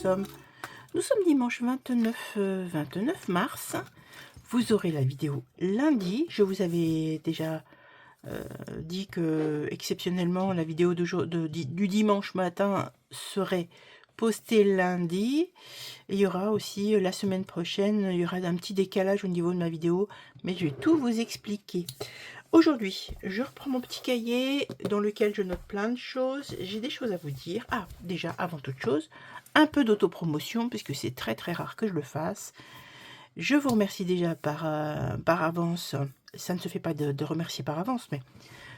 Nous sommes dimanche 29 mars. Vous aurez la vidéo lundi. Je vous avais déjà dit que exceptionnellement la vidéo du dimanche matin serait postée lundi. Et il y aura aussi la semaine prochaine, il y aura un petit décalage au niveau de ma vidéo, mais je vais tout vous expliquer. Aujourd'hui, je reprends mon petit cahier dans lequel je note plein de choses. J'ai des choses à vous dire. Ah, déjà, avant toute chose, un peu d'autopromotion, puisque c'est très très rare que je le fasse. Je vous remercie déjà par avance. Ça ne se fait pas de remercier par avance, mais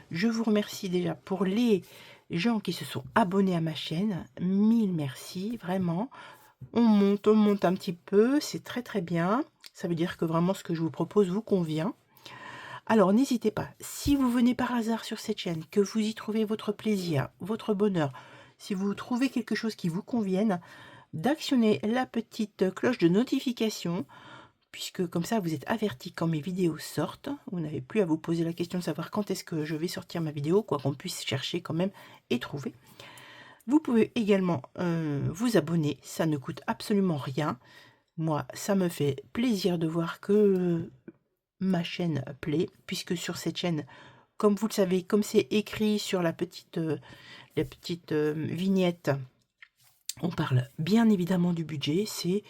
je vous remercie déjà pour les gens qui se sont abonnés à ma chaîne. Mille merci, vraiment. On monte un petit peu, c'est très très bien. Ça veut dire que vraiment ce que je vous propose vous convient. Alors n'hésitez pas, si vous venez par hasard sur cette chaîne, que vous y trouvez votre plaisir, votre bonheur, si vous trouvez quelque chose qui vous convienne, d'actionner la petite cloche de notification, puisque comme ça vous êtes averti quand mes vidéos sortent. Vous n'avez plus à vous poser la question de savoir quand est-ce que je vais sortir ma vidéo, quoi qu'on puisse chercher quand même et trouver. Vous pouvez également vous abonner, ça ne coûte absolument rien. Moi, ça me fait plaisir de voir que ma chaîne plaît, puisque sur cette chaîne, comme vous le savez, comme c'est écrit sur la petite vignette, on parle bien évidemment du budget. C'est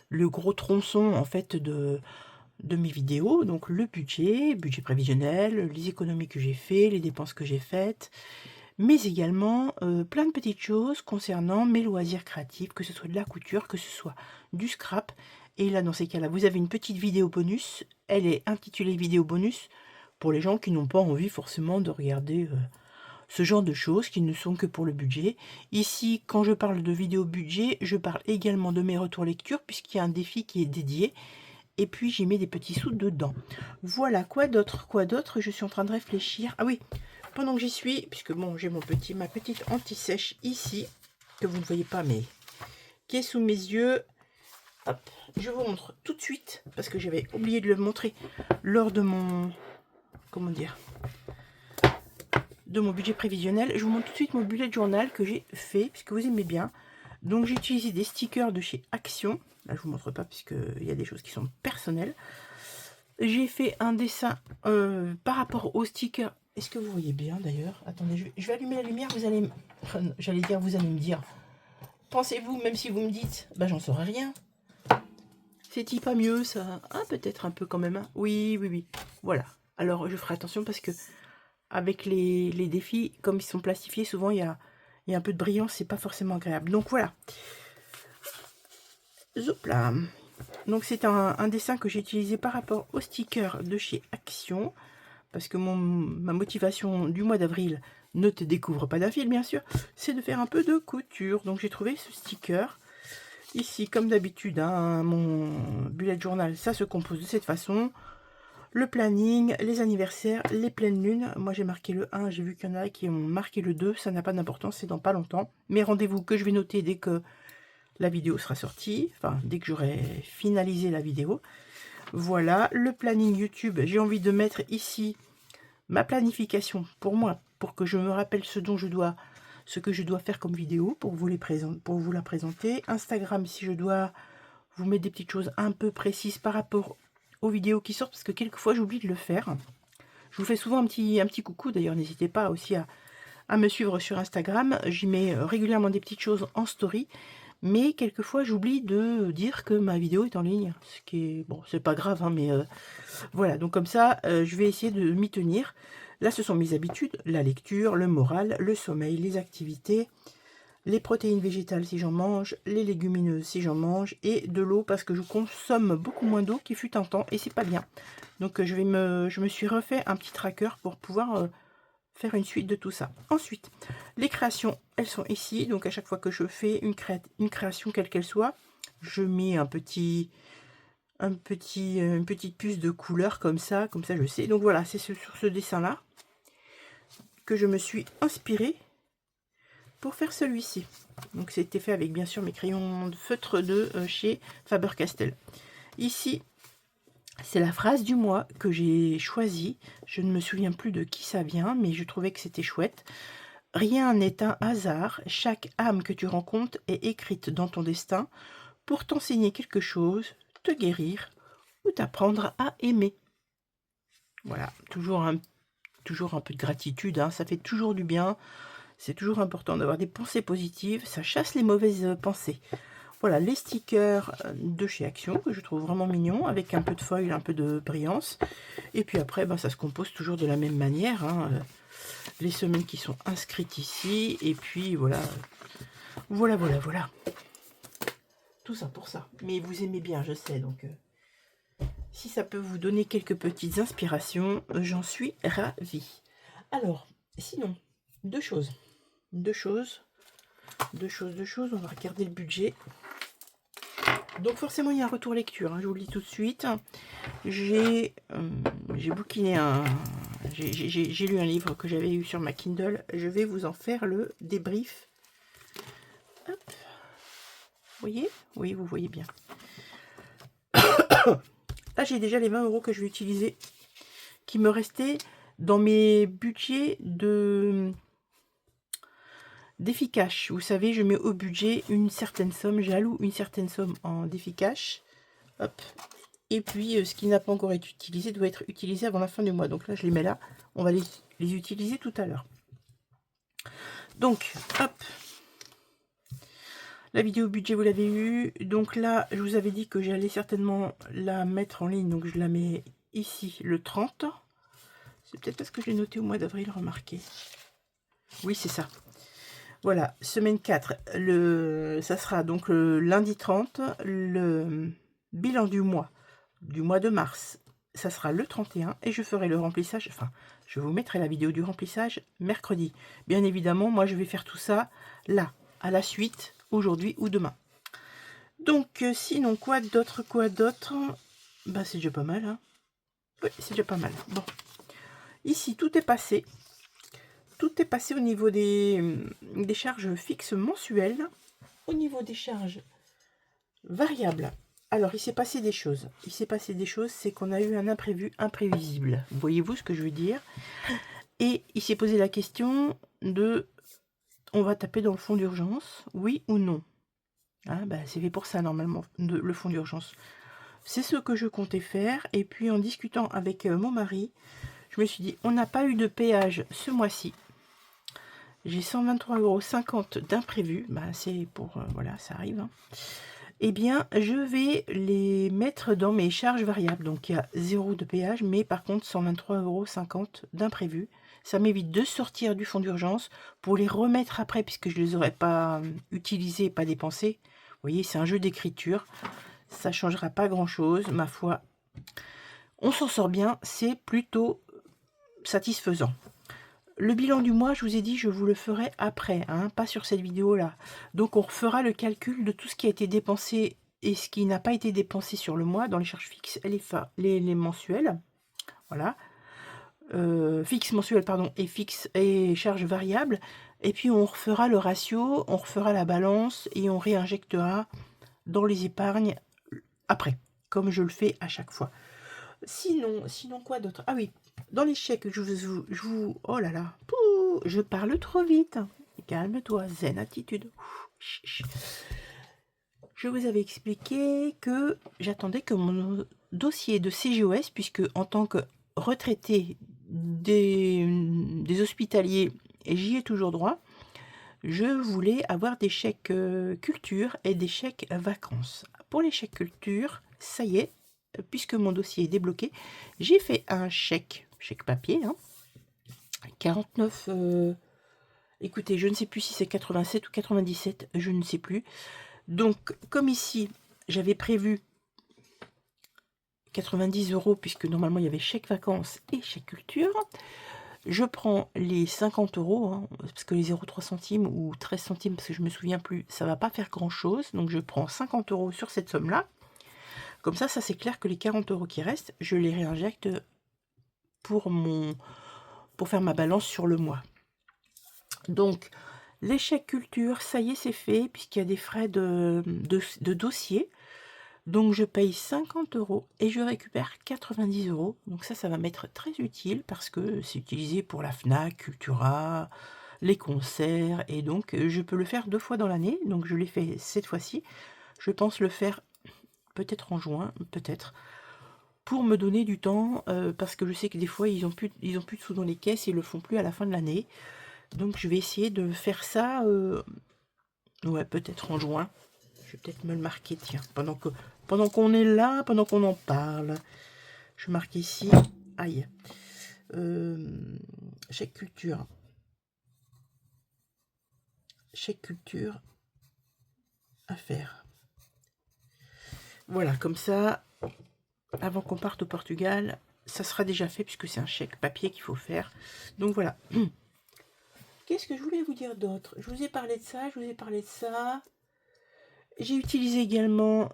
le gros tronçon en fait de mes vidéos, donc le budget prévisionnel, les économies que j'ai fait, les dépenses que j'ai faites, mais également plein de petites choses concernant mes loisirs créatifs, que ce soit de la couture, que ce soit du scrap. Et là, dans ces cas-là, vous avez une petite vidéo bonus. Elle est intitulée vidéo bonus pour les gens qui n'ont pas envie forcément de regarder ce genre de choses, qui ne sont que pour le budget. Ici, quand je parle de vidéo budget, je parle également de mes retours lecture, puisqu'il y a un défi qui est dédié. Et puis, j'y mets des petits sous dedans. Voilà, quoi d'autre? Je suis en train de réfléchir. Ah oui, pendant que j'y suis, puisque bon, j'ai ma petite anti-sèche ici, que vous ne voyez pas, mais qui est sous mes yeux. Hop, je vous montre tout de suite, parce que j'avais oublié de le montrer lors de mon, comment dire, de mon budget prévisionnel. Je vous montre tout de suite mon bullet journal que j'ai fait, puisque vous aimez bien. Donc j'ai utilisé des stickers de chez Action. Là, je vous montre pas, puisqu'il y a des choses qui sont personnelles. J'ai fait un dessin par rapport aux stickers. Est-ce que vous voyez bien d'ailleurs? Attendez, je vais allumer la lumière, vous allez j'allais dire, vous allez me dire. Pensez-vous, même si vous me dites, bah j'en saurais rien. C'est-il pas mieux ça? Ah, peut-être un peu quand même. Hein. Oui, oui, oui. Voilà. Alors je ferai attention parce que avec les défis, comme ils sont plastifiés, souvent il y a un peu de brillance, c'est pas forcément agréable. Donc voilà. Zop là. Donc c'est un dessin que j'ai utilisé par rapport aux stickers de chez Action. Parce que ma motivation du mois d'avril, ne te découvre pas d'un fil bien sûr, c'est de faire un peu de couture. Donc j'ai trouvé ce sticker. Ici, comme d'habitude, hein, mon bullet journal, ça se compose de cette façon. Le planning, les anniversaires, les pleines lunes. Moi j'ai marqué le 1, j'ai vu qu'il y en a qui ont marqué le 2. Ça n'a pas d'importance, c'est dans pas longtemps. Mes rendez-vous que je vais noter dès que la vidéo sera sortie. Enfin, dès que j'aurai finalisé la vidéo. Voilà, le planning YouTube. J'ai envie de mettre ici ma planification pour moi, pour que je me rappelle ce que je dois faire comme vidéo, pour vous la présenter. Instagram, si je dois vous mettre des petites choses un peu précises par rapport aux vidéos qui sortent, parce que quelquefois j'oublie de le faire. Je vous fais souvent un petit coucou, d'ailleurs n'hésitez pas aussi à me suivre sur Instagram. J'y mets régulièrement des petites choses en story. Mais quelquefois, j'oublie de dire que ma vidéo est en ligne. Ce qui est... Bon, c'est pas grave, hein, mais voilà. Donc comme ça, je vais essayer de m'y tenir. Là, ce sont mes habitudes. La lecture, le moral, le sommeil, les activités, les protéines végétales si j'en mange, les légumineuses si j'en mange, et de l'eau parce que je consomme beaucoup moins d'eau qu'il fut un temps, et c'est pas bien. Donc je me suis refait un petit tracker pour pouvoir... faire une suite de tout ça. Ensuite, les créations, elles sont ici. Donc à chaque fois que je fais une création, quelle qu'elle soit, je mets une petite puce de couleur comme ça je sais. Donc voilà, c'est sur ce dessin-là que je me suis inspirée pour faire celui-ci. Donc c'était fait avec bien sûr mes crayons de feutre de chez Faber-Castell. Ici, c'est la phrase du mois que j'ai choisie. Je ne me souviens plus de qui ça vient, mais je trouvais que c'était chouette. Rien n'est un hasard, chaque âme que tu rencontres est écrite dans ton destin pour t'enseigner quelque chose, te guérir ou t'apprendre à aimer. Voilà, toujours un peu de gratitude, hein, ça fait toujours du bien. C'est toujours important d'avoir des pensées positives, ça chasse les mauvaises pensées. Voilà, les stickers de chez Action, que je trouve vraiment mignons, avec un peu de foil, un peu de brillance. Et puis après, ben, ça se compose toujours de la même manière, hein. Les semaines qui sont inscrites ici, et puis voilà. Voilà. Tout ça pour ça. Mais vous aimez bien, je sais, donc si ça peut vous donner quelques petites inspirations, j'en suis ravie. Alors, sinon, deux choses, on va regarder le budget. Donc forcément, il y a un retour lecture, hein, je vous le dis tout de suite. J'ai bouquiné j'ai lu un livre que j'avais eu sur ma Kindle. Je vais vous en faire le débrief. Hop. Vous voyez? Oui, vous voyez bien. Là, j'ai déjà les 20 € que je vais utiliser, qui me restaient dans mes budgets d'efficace. Vous savez, je mets au budget une certaine somme, j'alloue une certaine somme en d'efficace. Hop. Et puis, ce qui n'a pas encore été utilisé doit être utilisé avant la fin du mois. Donc là, je les mets là. On va les utiliser tout à l'heure. Donc, hop. La vidéo budget, vous l'avez eu. Donc là, je vous avais dit que j'allais certainement la mettre en ligne. Donc, je la mets ici le 30. C'est peut-être parce que j'ai noté au mois d'avril, remarquez. Oui, c'est ça. Voilà, semaine 4. Ça sera donc le lundi 30. Le bilan du mois de mars, ça sera le 31. Et je ferai le remplissage. Enfin, je vous mettrai la vidéo du remplissage mercredi. Bien évidemment, moi, je vais faire tout ça là, à la suite, aujourd'hui ou demain. Donc, sinon, quoi d'autre? Bah, c'est déjà pas mal, hein. Oui, c'est déjà pas mal. Bon. Ici, tout est passé. Tout est passé au niveau des charges fixes mensuelles. Au niveau des charges variables. Alors, il s'est passé des choses. C'est qu'on a eu un imprévu imprévisible. Voyez-vous ce que je veux dire? Et il s'est posé la question de... On va taper dans le fonds d'urgence, oui ou non? Ah, bah, c'est fait pour ça, normalement, le fonds d'urgence. C'est ce que je comptais faire. Et puis, en discutant avec mon mari, je me suis dit, on n'a pas eu de péage ce mois-ci. J'ai 123,50 € d'imprévu. Bah, c'est pour... voilà, ça arrive. Hein. Eh bien, je vais les mettre dans mes charges variables. Donc, il y a 0 de péage, mais par contre, 123,50 € d'imprévu. Ça m'évite de sortir du fonds d'urgence pour les remettre après, puisque je ne les aurais pas utilisés, pas dépensés. Vous voyez, c'est un jeu d'écriture. Ça ne changera pas grand-chose, ma foi. On s'en sort bien, c'est plutôt satisfaisant. Le bilan du mois, je vous ai dit, je vous le ferai après, hein, pas sur cette vidéo-là. Donc, on refera le calcul de tout ce qui a été dépensé et ce qui n'a pas été dépensé sur le mois dans les charges fixes et les mensuelles. Voilà. Fixe mensuel, pardon, et fixe et charges variables. Et puis, on refera le ratio, on refera la balance et on réinjectera dans les épargnes après, comme je le fais à chaque fois. Sinon quoi d'autre? Ah oui, dans les chèques, je vous... Oh là là, je parle trop vite. Calme-toi, zen attitude. Je vous avais expliqué que j'attendais que mon dossier de CGOS, puisque en tant que retraité des hospitaliers, et j'y ai toujours droit, je voulais avoir des chèques culture et des chèques vacances. Pour les chèques culture, ça y est, puisque mon dossier est débloqué, j'ai fait un chèque papier, hein, 49, écoutez, je ne sais plus si c'est 87 ou 97, je ne sais plus. Donc, comme ici, j'avais prévu 90 €, puisque normalement il y avait chèque vacances et chèque culture, je prends les 50 €, hein, parce que les 0,3 centimes ou 13 centimes, parce que je ne me souviens plus, ça ne va pas faire grand-chose. Donc, je prends 50 € sur cette somme-là. Comme ça, c'est clair que les 40 € qui restent, je les réinjecte pour faire ma balance sur le mois. Donc, les chèques culture, ça y est, c'est fait, puisqu'il y a des frais de dossier. Donc, je paye 50 € et je récupère 90 €. Donc ça va m'être très utile parce que c'est utilisé pour la FNAC, Cultura, les concerts, et donc je peux le faire 2 fois dans l'année, donc je l'ai fait cette fois-ci. Je pense le faire peut-être en juin, peut-être, pour me donner du temps, parce que je sais que des fois ils ont plus de sous dans les caisses, ils le font plus à la fin de l'année. Donc je vais essayer de faire ça, ouais, peut-être en juin. Je vais peut-être me le marquer, tiens, pendant qu'on est là, pendant qu'on en parle. Je marque ici, aïe, chèque culture. Chèque culture à faire. Voilà, comme ça, avant qu'on parte au Portugal, ça sera déjà fait puisque c'est un chèque papier qu'il faut faire. Donc voilà. Qu'est-ce que je voulais vous dire d'autre? Je vous ai parlé de ça, je vous ai parlé de ça. J'ai utilisé également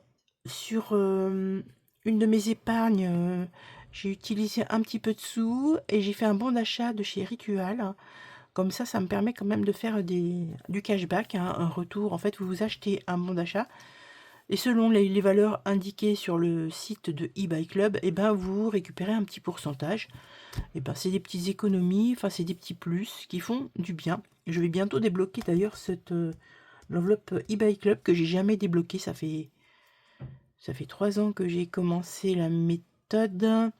sur une de mes épargnes, j'ai utilisé un petit peu de sous et j'ai fait un bon d'achat de chez Ritual. Comme ça me permet quand même de faire du cashback, hein, un retour. En fait, vous achetez un bon d'achat et selon les valeurs indiquées sur le site de eBay Club, et ben vous récupérez un petit pourcentage. Et ben c'est des petites économies, enfin c'est des petits plus qui font du bien. Je vais bientôt débloquer d'ailleurs l'enveloppe eBay Club que j'ai jamais débloquée. Ça fait 3 ans que j'ai commencé la méthode.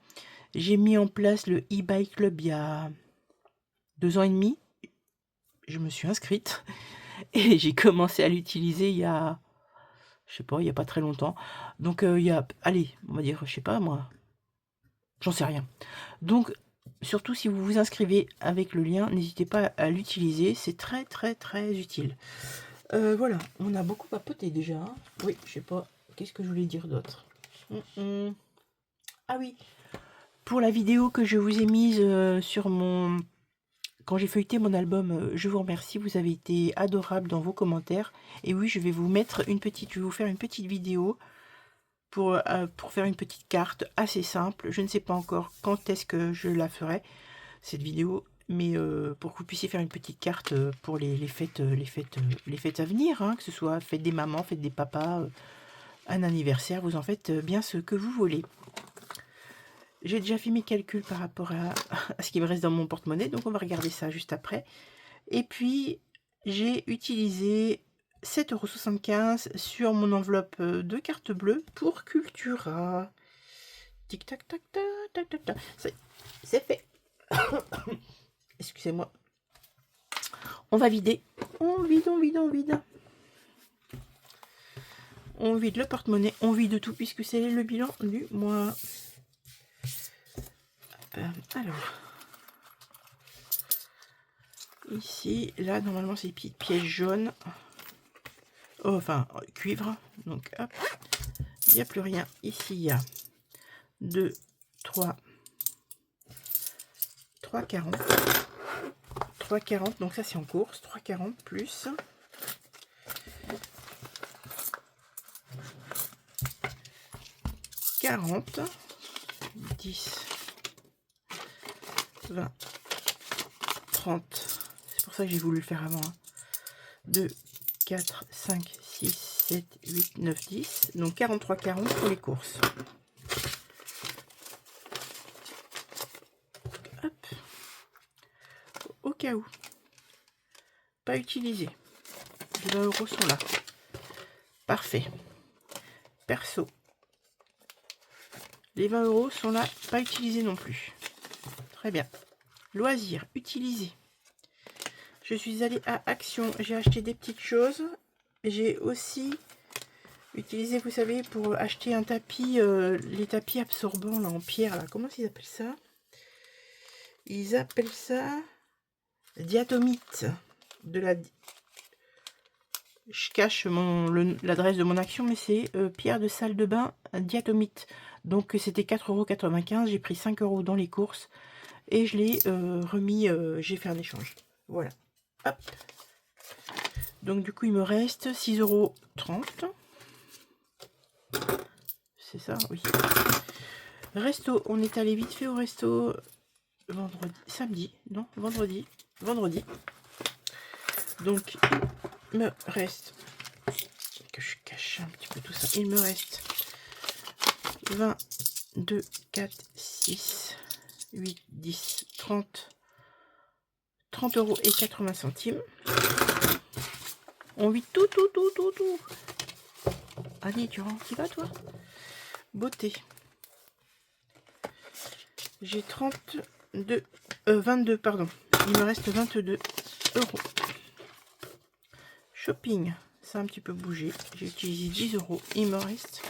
J'ai mis en place le eBay Club il y a 2 ans et demi. Je me suis inscrite et j'ai commencé à l'utiliser il y a, je sais pas, il y a pas très longtemps. Donc il y a, allez, on va dire, je sais pas moi, j'en sais rien. Donc surtout si vous vous inscrivez avec le lien, n'hésitez pas à l'utiliser, c'est très très très utile. Voilà, on a beaucoup papoté déjà. Hein. Oui, je sais pas, qu'est-ce que je voulais dire d'autre. Ah oui, pour la vidéo que je vous ai mise sur mon... Quand j'ai feuilleté mon album, je vous remercie, vous avez été adorables dans vos commentaires. Et oui, je vais vous faire une petite vidéo pour faire une petite carte assez simple. Je ne sais pas encore quand est-ce que je la ferai, cette vidéo, mais pour que vous puissiez faire une petite carte pour les fêtes, les fêtes à venir, hein, que ce soit fête des mamans, fête des papas, un anniversaire, vous en faites bien ce que vous voulez. J'ai déjà fait mes calculs par rapport à ce qui me reste dans mon porte-monnaie, donc on va regarder ça juste après. Et puis, j'ai utilisé 7,75 € sur mon enveloppe de carte bleue pour Cultura. Tic tac tac tac tac tac tac. C'est fait. Excusez-moi. On va vider. On vide, on vide, on vide. On vide le porte-monnaie, on vide tout puisque c'est le bilan du mois. Alors, ici, là, normalement, c'est des petites pièces jaunes. Oh, enfin, cuivre. Donc, hop, il n'y a plus rien. Ici, il y a 2, 3, 3,40. 3,40, donc ça, c'est en course. 3,40 plus... 40, 10, 20, 30. C'est pour ça que j'ai voulu le faire avant. Hein. 2, 4, 5, 6, 7, 8, 9, 10. Donc 43,40 pour les courses. Hop. Au cas où. Pas utilisé. Les 20 € sont là. Parfait. Perso. Les 20 € sont là, pas utilisés non plus. Très bien. Loisirs, utilisés. Je suis allée à Action, j'ai acheté des petites choses. J'ai aussi utilisé, vous savez, pour acheter un tapis, les tapis absorbants là, en pierre. Là. Comment ils appellent ça? Ils appellent ça diatomite. Je cache l'adresse de mon Action, mais c'est pierre de salle de bain diatomite. Donc c'était 4,95 €. J'ai pris 5 € dans les courses et je l'ai remis. J'ai fait un échange. Voilà. Hop. Donc du coup il me reste 6,30 €. C'est ça, oui. Resto, on est allé vite fait au resto samedi, non, vendredi. Donc il me reste, que je cache un petit peu tout ça, il me reste 20, 2, 4, 6, 8, 10, 30, 30,80 €. On vit tout. Allez, tu vas toi? Beauté. J'ai 22, pardon. Il me reste 22 €. Shopping, ça a un petit peu bougé. J'ai utilisé 10 €. Il me reste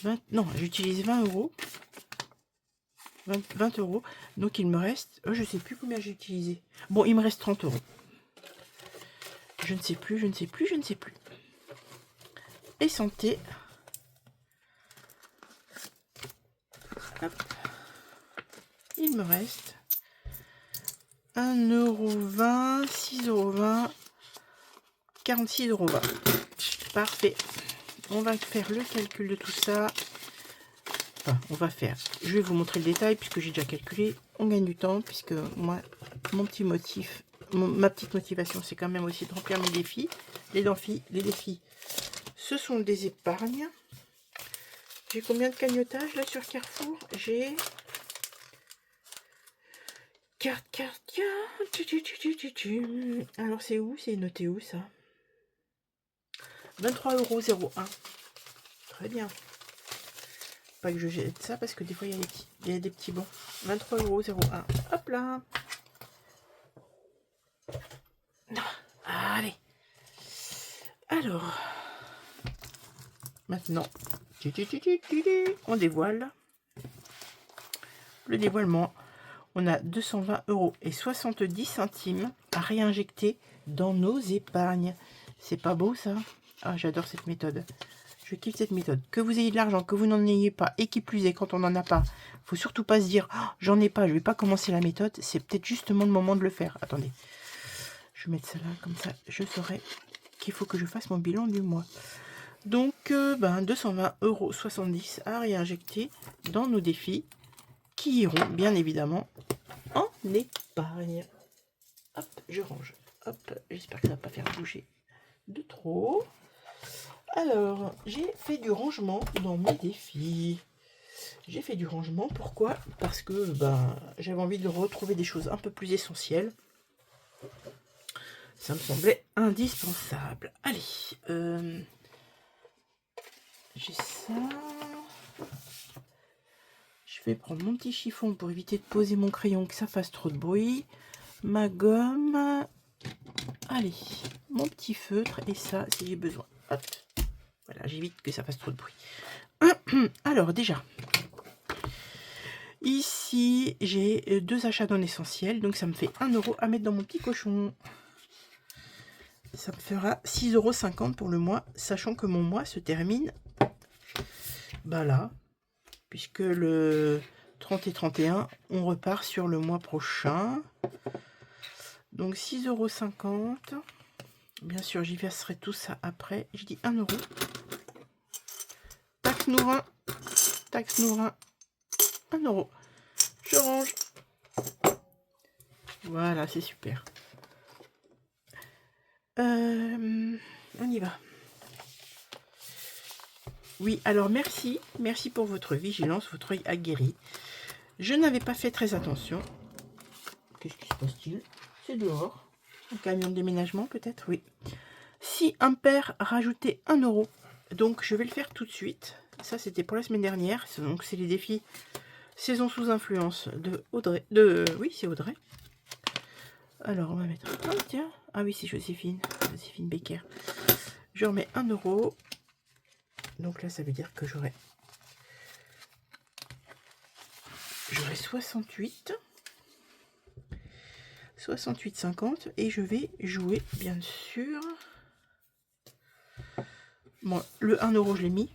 20, non, j'utilise 20 €. 20 €. Donc il me reste, je sais plus combien j'ai utilisé. Bon, il me reste 30 €. Je ne sais plus. Et santé. Hop. Il me reste 1,20 €, 6,20 €, 46,20 €. Parfait. On va faire le calcul de tout ça. Enfin, je vais vous montrer le détail puisque j'ai déjà calculé. On gagne du temps puisque moi, mon petit motif, ma petite motivation, c'est quand même aussi de remplir mes défis. Les défis, ce sont des épargnes. J'ai combien de cagnottages là sur Carrefour? J'ai carte. Alors c'est où? C'est noté où ça? 23,01 €. Très bien. Pas que je jette ça parce que des fois il y a des petits bons. 23,01 €. Hop là. Allez. Alors. Maintenant. On dévoile. Le dévoilement. On a 220,70 € à réinjecter dans nos épargnes. C'est pas beau ça? Ah, j'adore cette méthode. Je kiffe cette méthode. Que vous ayez de l'argent, que vous n'en ayez pas, et qui plus est, quand on n'en a pas, faut surtout pas se dire oh, j'en ai pas, je vais pas commencer la méthode. C'est peut-être justement le moment de le faire. Attendez, je vais mettre ça là, comme ça, je saurai qu'il faut que je fasse mon bilan du mois. Donc, 220,70 € à réinjecter dans nos défis qui iront bien évidemment en épargne. Hop, je range. Hop, j'espère que ça va pas faire bouger de trop. Alors, j'ai fait du rangement dans mes défis. J'ai fait du rangement, pourquoi? Parce que j'avais envie de retrouver des choses un peu plus essentielles. Ça me semblait indispensable. Allez, j'ai ça. Je vais prendre mon petit chiffon pour éviter de poser mon crayon, que ça fasse trop de bruit. Ma gomme. Allez, mon petit feutre et ça si j'ai besoin. Hop. Voilà, j'évite que ça fasse trop de bruit. Alors déjà, ici j'ai 2 achats non essentiels, donc ça me fait 1 € à mettre dans mon petit cochon. Ça me fera 6,50 € pour le mois, sachant que mon mois se termine là, puisque le 30 et 31, on repart sur le mois prochain. Donc 6,50 €. Bien sûr, j'y verserai tout ça après. Je dis 1 €. Taxe Nourin. 1 €. Je range. Voilà, c'est super. On y va. Oui, alors merci pour votre vigilance, votre œil aguerri. Je n'avais pas fait très attention. Qu'est-ce qui se passe-t-il? C'est dehors. Un camion de déménagement peut-être? Oui. 6 ampères rajouter 1 €. Donc je vais le faire tout de suite. Ça c'était pour la semaine dernière. Donc c'est les défis saison sous influence de Audrey. Oui, c'est Audrey. Alors on va mettre. Oh, tiens. Ah oui, c'est Joséphine Becker. Je remets 1 €. Donc là ça veut dire que j'aurai 68,50 et je vais jouer bien sûr. Bon, le 1 € je l'ai mis,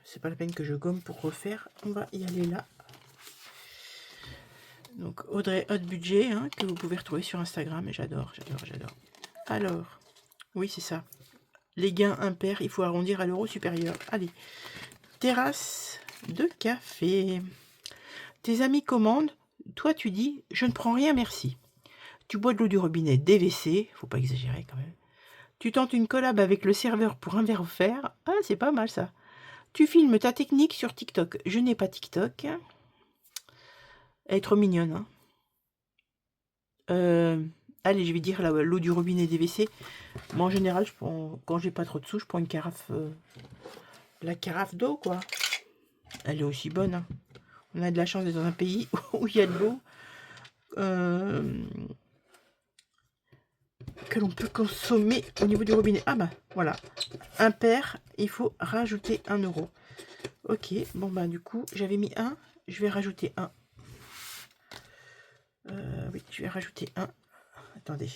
c'est pas la peine que je gomme pour refaire, on va y aller là. Donc Audrey Hot Budget, que vous pouvez retrouver sur Instagram, et j'adore. Alors, oui c'est ça, les gains impairs, il faut arrondir à l'euro supérieur. Allez, terrasse de café. Tes amis commandent, toi tu dis je ne prends rien merci. Tu bois de l'eau du robinet DVC, faut pas exagérer quand même. Tu tentes une collab avec le serveur pour un verre offert. Ah, c'est pas mal ça. Tu filmes ta technique sur TikTok. Je n'ai pas TikTok. Elle est trop mignonne. Allez, je vais dire l'eau du robinet des WC. Moi, en général, quand j'ai pas trop de sous, je prends une carafe, la carafe d'eau, quoi. Elle est aussi bonne, hein. On a de la chance d'être dans un pays où il y a de l'eau que l'on peut consommer au niveau du robinet. Ah bah, voilà. Impair, il faut rajouter 1 euro. Ok, bon bah du coup, j'avais mis 1. Je vais rajouter 1. Oui, je vais rajouter 1. Attendez.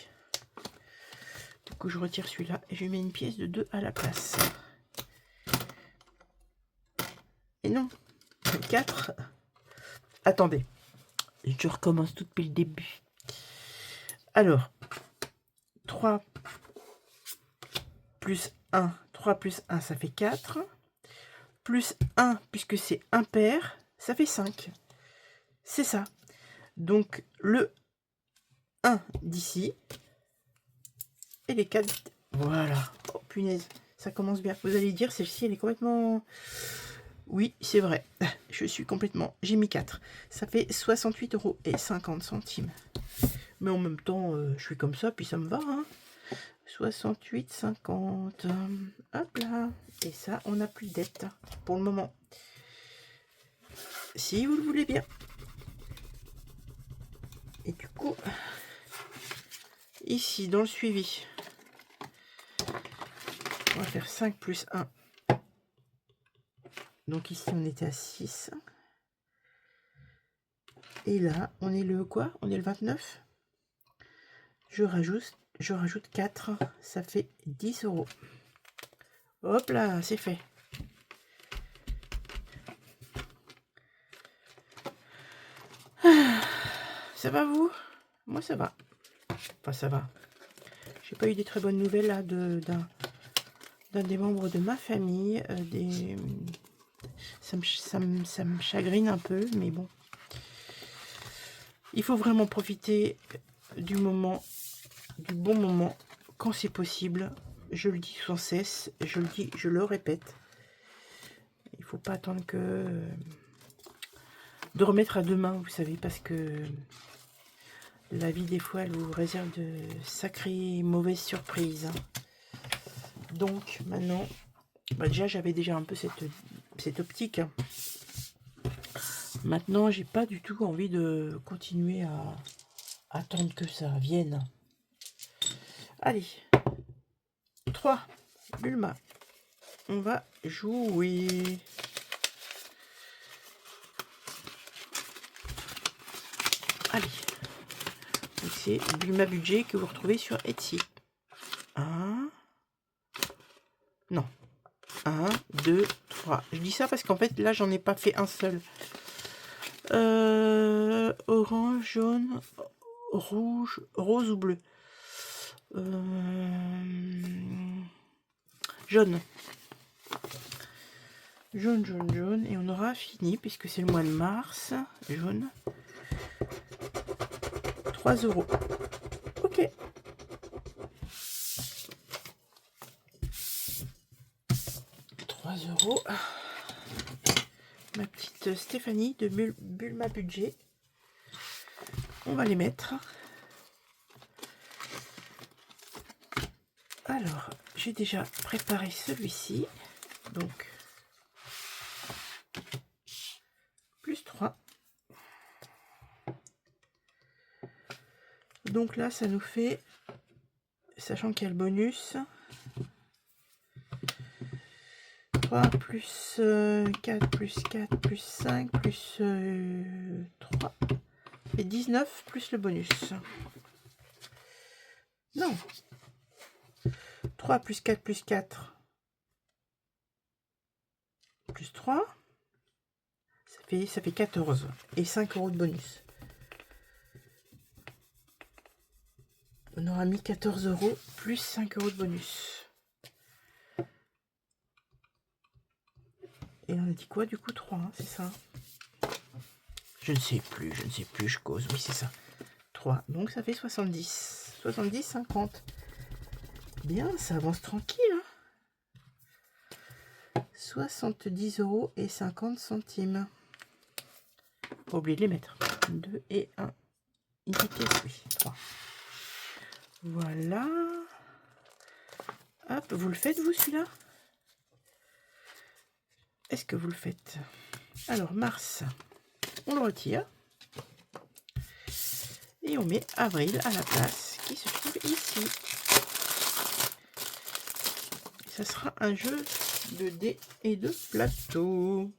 Du coup, je retire celui-là et je mets une pièce de 2 à la place. Et non, 4. Attendez, je recommence tout depuis le début. Alors, 3 plus 1, 3 plus 1, ça fait 4. Plus 1, puisque c'est impair, ça fait 5. C'est ça. Donc, le 1 d'ici et les 4. Voilà. Oh, punaise, ça commence bien. Vous allez dire, celle-ci, elle est complètement... Oui, c'est vrai. Je suis complètement... J'ai mis 4. Ça fait 68,50 €. Mais en même temps, je suis comme ça, puis ça me va. Hein. 68,50. Hop là. Et ça, on n'a plus de dette pour le moment. Si vous le voulez bien. Et du coup, ici, dans le suivi, on va faire 5 plus 1. Donc ici, on était à 6. Et là, on est le quoi? On est le 29. Je rajoute 4. Ça fait 10 €. Hop là, c'est fait. Ça va vous? Moi ça va. Enfin ça va. J'ai pas eu des très bonnes nouvelles là d'un des membres de ma famille. Ça me chagrine un peu, mais bon. Il faut vraiment profiter du moment, du bon moment, quand c'est possible. Je le dis sans cesse, je le dis, je le répète. Il faut pas attendre que de remettre à demain, vous savez, parce que la vie des fois elle vous réserve de sacrées mauvaises surprises. Donc maintenant, bah déjà j'avais déjà un peu cette optique. Maintenant j'ai pas du tout envie de continuer à attendre que ça vienne. Allez, 3, Bulma. On va jouer. Allez. C'est Bulma Budget que vous retrouvez sur Etsy. 1. Non. 1, 2, 3. Je dis ça parce qu'en fait, là, j'en ai pas fait un seul. Orange, jaune, rouge, rose ou bleu. Jaune. Jaune, jaune, jaune. Et on aura fini, puisque c'est le mois de mars. Jaune. 3 €. Ok. €. Ma petite Stéphanie de Bulma Budget. On va les mettre. Alors, j'ai déjà préparé celui-ci. Donc, plus 3. Donc là, ça nous fait, sachant qu'il y a le bonus, 3 plus 4 plus 4 plus 5 plus 3 et 19 plus le bonus. Non. 3 plus 4 plus 4 plus 3, ça fait 14 et 5 € de bonus. On aura mis 14 € plus 5 € de bonus. Et on a dit quoi du coup? 3, hein, c'est ça? Je ne sais plus, je cause. Oui, c'est ça. 3. Donc ça fait 70. 70, 50. Bien, ça avance tranquille. Hein. 70 € et 50 centimes. Pas oublier de les mettre. 2 et 1. Une petite pièce, oui, 3. Voilà. Hop, vous le faites, vous, celui-là? Est-ce que vous le faites? Alors, mars, on le retire. Et on met avril à la place qui se trouve ici. Ça sera un jeu de dés et de plateau.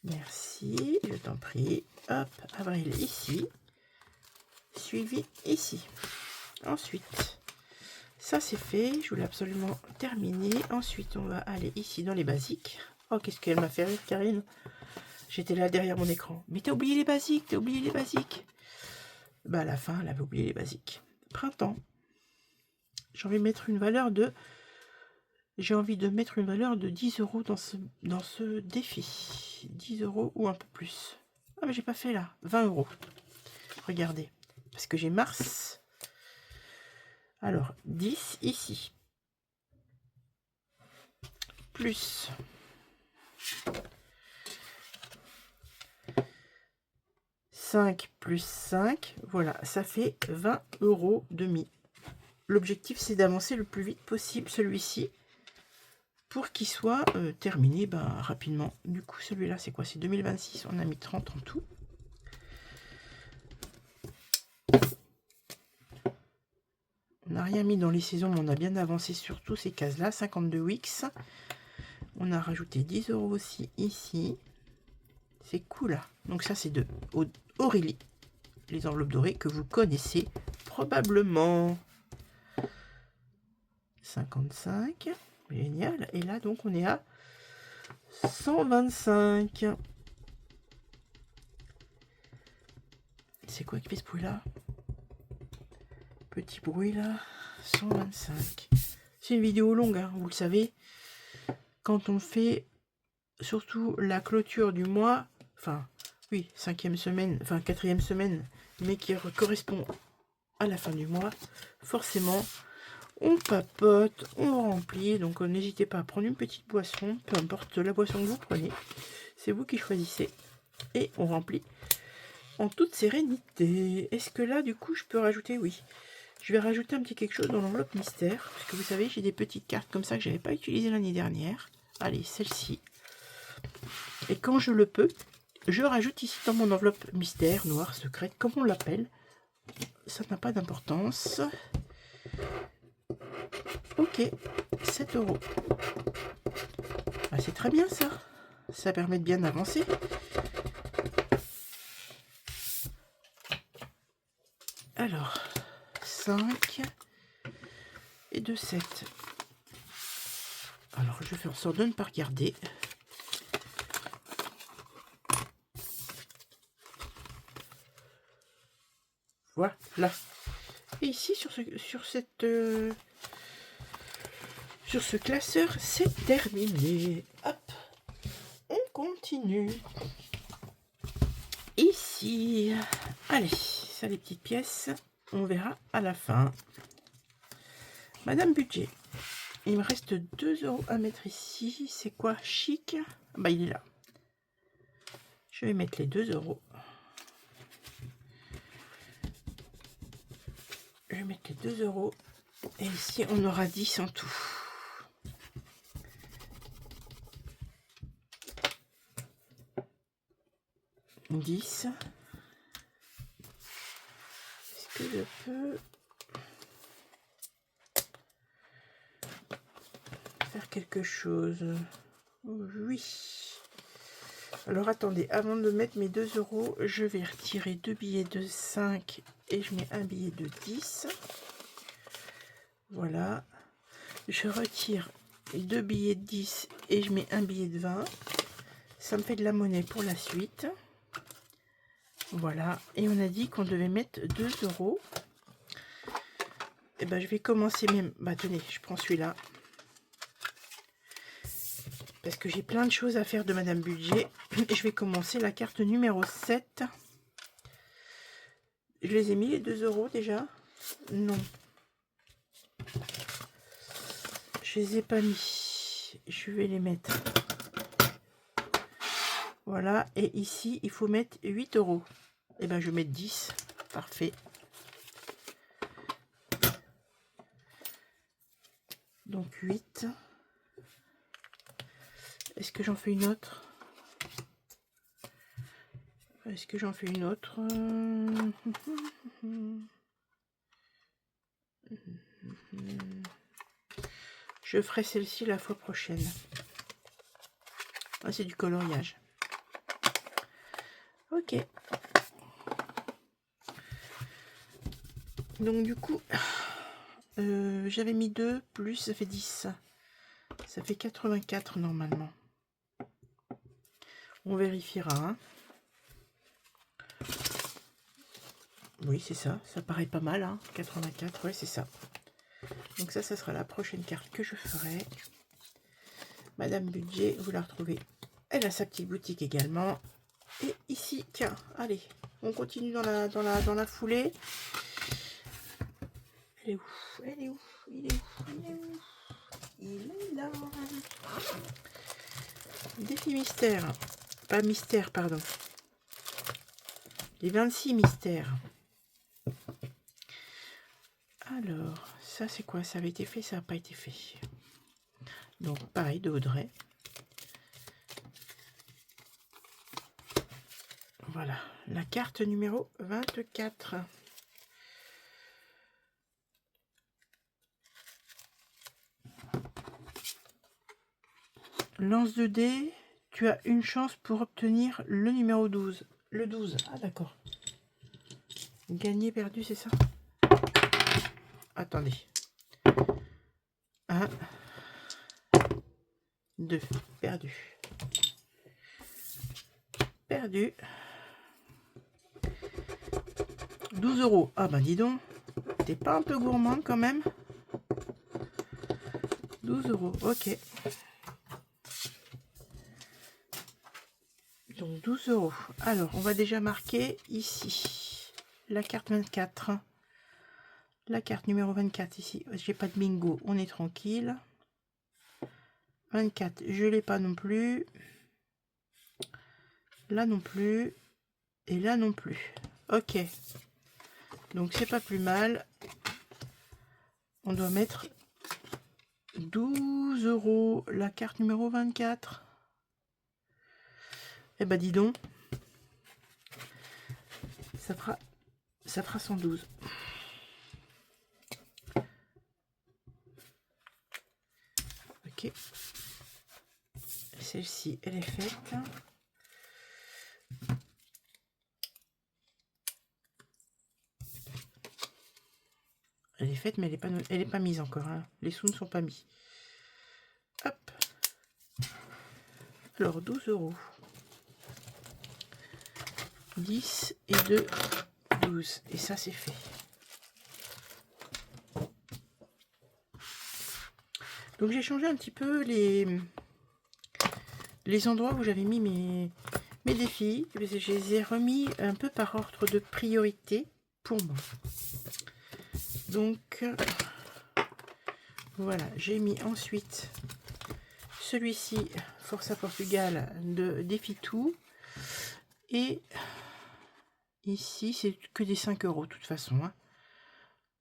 Merci, je t'en prie. Hop, avril ici. Suivi ici. Ensuite, ça c'est fait. Je voulais absolument terminer. Ensuite, on va aller ici dans les basiques. Oh, qu'est-ce qu'elle m'a fait rire, Karine. J'étais là derrière mon écran. Mais t'as oublié les basiques, t'as oublié les basiques. Bah à la fin, elle avait oublié les basiques. Printemps. J'ai envie de mettre une valeur de... J'ai envie de mettre une valeur de 10 € dans ce défi. 10 € ou un peu plus. Ah mais j'ai pas fait là. 20 €. Regardez. Parce que j'ai mars. Alors, 10 ici. Plus. « 5 plus 5. Voilà, ça fait 20 € demi. L'objectif, c'est d'avancer le plus vite possible celui-ci. Pour qu'il soit terminé rapidement. Du coup, celui-là, c'est quoi? C'est 2026. On a mis 30 en tout. On n'a rien mis dans les saisons, mais on a bien avancé sur tous ces cases-là. 52 Wix. On a rajouté 10 € aussi ici. C'est cool, là. Donc ça, c'est de Aurélie. Les enveloppes dorées que vous connaissez probablement. 55. Génial. Et là, donc, on est à 125. C'est quoi qui fait ce bruit-là? Petit bruit, là. 125. C'est une vidéo longue, hein, vous le savez. Quand on fait surtout la clôture du mois, enfin, oui, 5e semaine, enfin, 4e semaine, mais qui correspond à la fin du mois, forcément, on papote, on remplit. Donc n'hésitez pas à prendre une petite boisson, peu importe la boisson que vous prenez, c'est vous qui choisissez, et on remplit en toute sérénité. Est-ce que là, du coup, je peux rajouter? Oui, je vais rajouter un petit quelque chose dans l'enveloppe mystère, parce que vous savez, j'ai des petites cartes comme ça que j'avais pas utilisées l'année dernière. Allez, celle-ci. Et quand je le peux, je rajoute ici dans mon enveloppe mystère, noire, secrète, comme on l'appelle. Ça n'a pas d'importance. Ok, 7 €. C'est très bien ça. Ça permet de bien avancer. Alors, 5 et 2, 7. Alors, je fais en sorte de ne pas regarder. Voilà. Et ici, sur ce classeur, c'est terminé. Hop, on continue. Ici, allez, ça les petites pièces, on verra à la fin. Madame Budget, il me reste 2 € à mettre ici. C'est quoi? Chic. Il est là. Je vais mettre les 2 €. Je vais mettre les 2 €. Et ici, on aura 10 en tout. « 10. Est-ce que je peux faire quelque chose? Oui. Alors, attendez. Avant de mettre mes 2 €, je vais retirer 2 billets de 5 et je mets un billet de 10. Voilà. Je retire 2 billets de 10 et je mets un billet de 20. Ça me fait de la monnaie pour la suite. Voilà. Et on a dit qu'on devait mettre 2 €. Et je vais commencer même. Tenez, je prends celui-là. Parce que j'ai plein de choses à faire de Madame Budget. Je vais commencer la carte numéro 7. Je les ai mis les 2 € déjà? Non. Je les ai pas mis. Je vais les mettre. Voilà, et ici, il faut mettre 8 €. Et ben, je vais mettre 10. Parfait. Donc 8. Est-ce que j'en fais une autre? Est-ce que j'en fais une autre? Je ferai celle-ci la fois prochaine. Ah, c'est du coloriage. Ok. Donc du coup, j'avais mis 2 plus, ça fait 10. Ça fait 84 normalement. On vérifiera. Hein. Oui, c'est ça. Ça paraît pas mal. Hein. 84, ouais, c'est ça. Donc ça sera la prochaine carte que je ferai. Madame Budget, vous la retrouvez. Elle a sa petite boutique également. Et ici, tiens, allez, on continue dans la foulée. Elle est où? Elle est où? Il est où? Il est où? Il est là. Défi mystère. Pas mystère, pardon. Les 26 mystères. Alors, ça c'est quoi? Ça avait été fait, ça n'a pas été fait. Donc, pareil, de Audrey. Voilà, la carte numéro 24. Lance de dés, tu as une chance pour obtenir le numéro 12. Le 12, ah d'accord. Gagné, perdu, c'est ça? Attendez. 1, 2, perdu. Perdu. 12 €. Ah bah dis donc, t'es pas un peu gourmande quand même? 12 €, ok. Donc 12 €. Alors, on va déjà marquer ici la carte 24. La carte numéro 24 ici. J'ai pas de bingo, on est tranquille. 24, je l'ai pas non plus. Là non plus. Et là non plus. Ok. Donc c'est pas plus mal. On doit mettre 12 € la carte numéro 24. Eh ben dis donc. Ça fera 112. Ok. Celle-ci, elle est faite. Elle est faite, mais elle est pas mise encore. Hein. Les sous ne sont pas mis. Hop. Alors, 12 €. 10 et 2, 12. Et ça, c'est fait. Donc, j'ai changé un petit peu les endroits où j'avais mis mes défis. Je les ai remis un peu par ordre de priorité pour moi. Donc, voilà. J'ai mis ensuite celui-ci, Force à Portugal, de Défi Tout. Et ici, c'est que des 5 € de toute façon.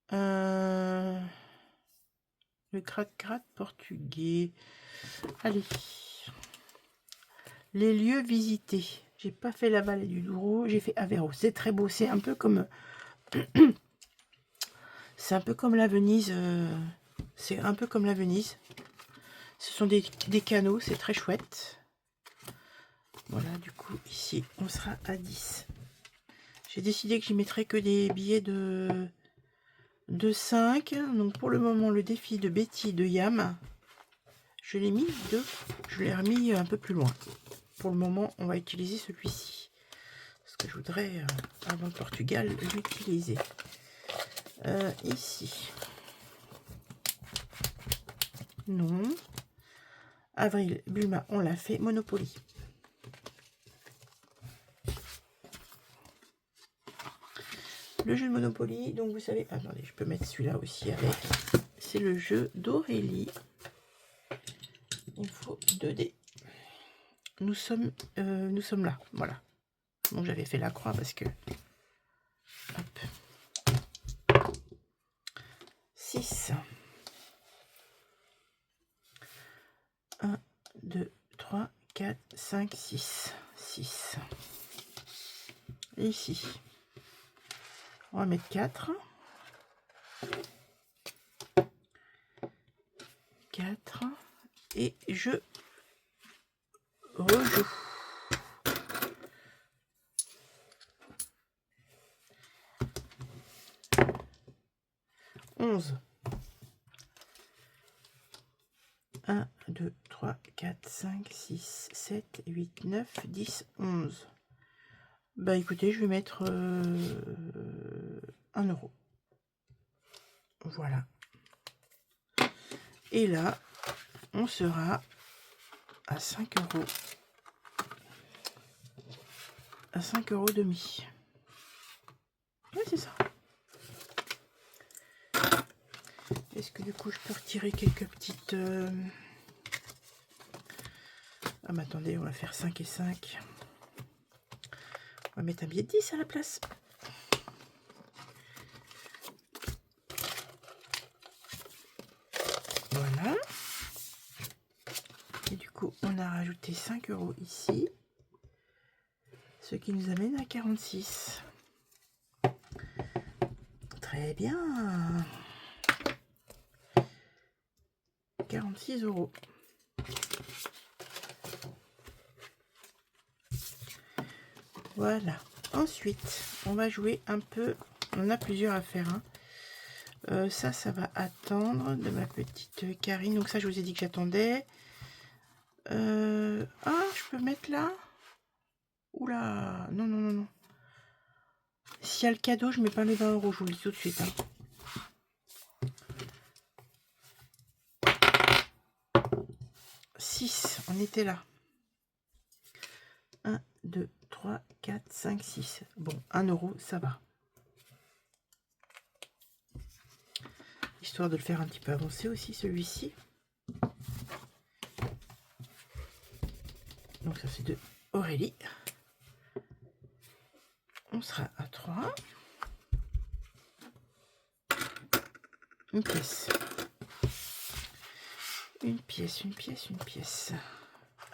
Hein. Le gratte-gratte portugais. Allez. Les lieux visités. J'ai pas fait la vallée du Douro, j'ai fait Aveiro. C'est très beau. C'est un peu comme... c'est un peu comme la Venise. C'est un peu comme la Venise. Ce sont des canaux, c'est très chouette. Voilà, du coup, ici, on sera à 10. J'ai décidé que j'y mettrais que des billets de 5. Donc, pour le moment, le défi de Betty de Yam, je l'ai mis je l'ai remis un peu plus loin. Pour le moment, on va utiliser celui-ci. Parce que je voudrais, avant le Portugal, l'utiliser. Ici. Non. Avril, Bulma, on l'a fait. Monopoly. Le jeu de Monopoly, donc vous savez... Attendez, je peux mettre celui-là aussi avec. C'est le jeu d'Aurélie. Il faut 2 dés. nous sommes là. Voilà. Donc j'avais fait la croix parce que... Hop. 6. 1, 2, 3, 4, 5, 6. 6. Et ici, on va mettre 4. 4. Et je rejoue. 11. 1, 2, 3, 4, 5, 6, 7, 8, 9, 10, 11. Bah écoutez, je vais mettre 1 euro. Voilà. Et là, on sera à 5 euros. À 5 euros demi. Ouais, c'est ça. Est-ce que du coup, je peux retirer quelques petites... Ah, mais attendez, on va faire 5 et 5. On va mettre un billet de 10 à la place. Voilà. Et du coup, on a rajouté 5 euros ici. Ce qui nous amène à 46. Très bien. 46 euros. Voilà. Ensuite, on va jouer un peu. On a plusieurs à faire. Hein. Ça va attendre de ma petite Karine. Donc ça, je vous ai dit que j'attendais. Ah, je peux mettre là. Oula. Non, non, non, non. S'il y a le cadeau, je mets pas mes 20 euros. Je vous le dis tout de suite. Hein. 6, on était là. 1, 2, 3, 4, 5, 6. Bon, 1 euro, ça va. Histoire de le faire un petit peu avancer aussi, celui-ci. Donc ça, c'est de Aurélie. On sera à 3. Une pièce. Une pièce, une pièce, une pièce.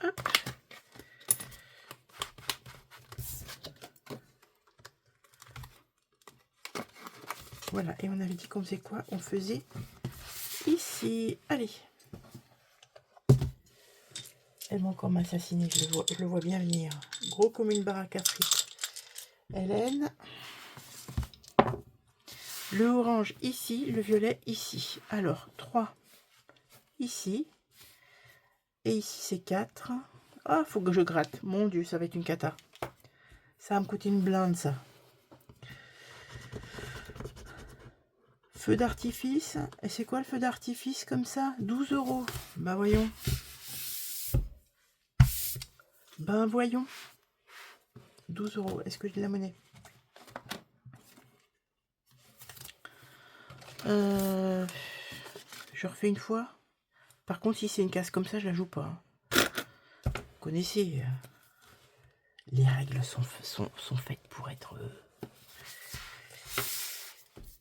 Hop. Voilà, et on avait dit qu'on faisait quoi? On faisait ici. Allez. Elle m'a encore m'assassiner, je le vois bien venir. Gros comme une baraque à frites. Hélène. Le orange ici, le violet ici. Alors, 3 ici. Et ici, c'est 4. Ah, faut que je gratte. Mon Dieu, ça va être une cata. Ça va me coûter une blinde, ça. Feu d'artifice. Et c'est quoi le feu d'artifice comme ça? 12 euros. Bah voyons. Ben voyons. 12 euros. Est-ce que j'ai de la monnaie? Je refais une fois. Par contre, si c'est une case comme ça, je la joue pas. Vous connaissez. Les règles sont faites pour être...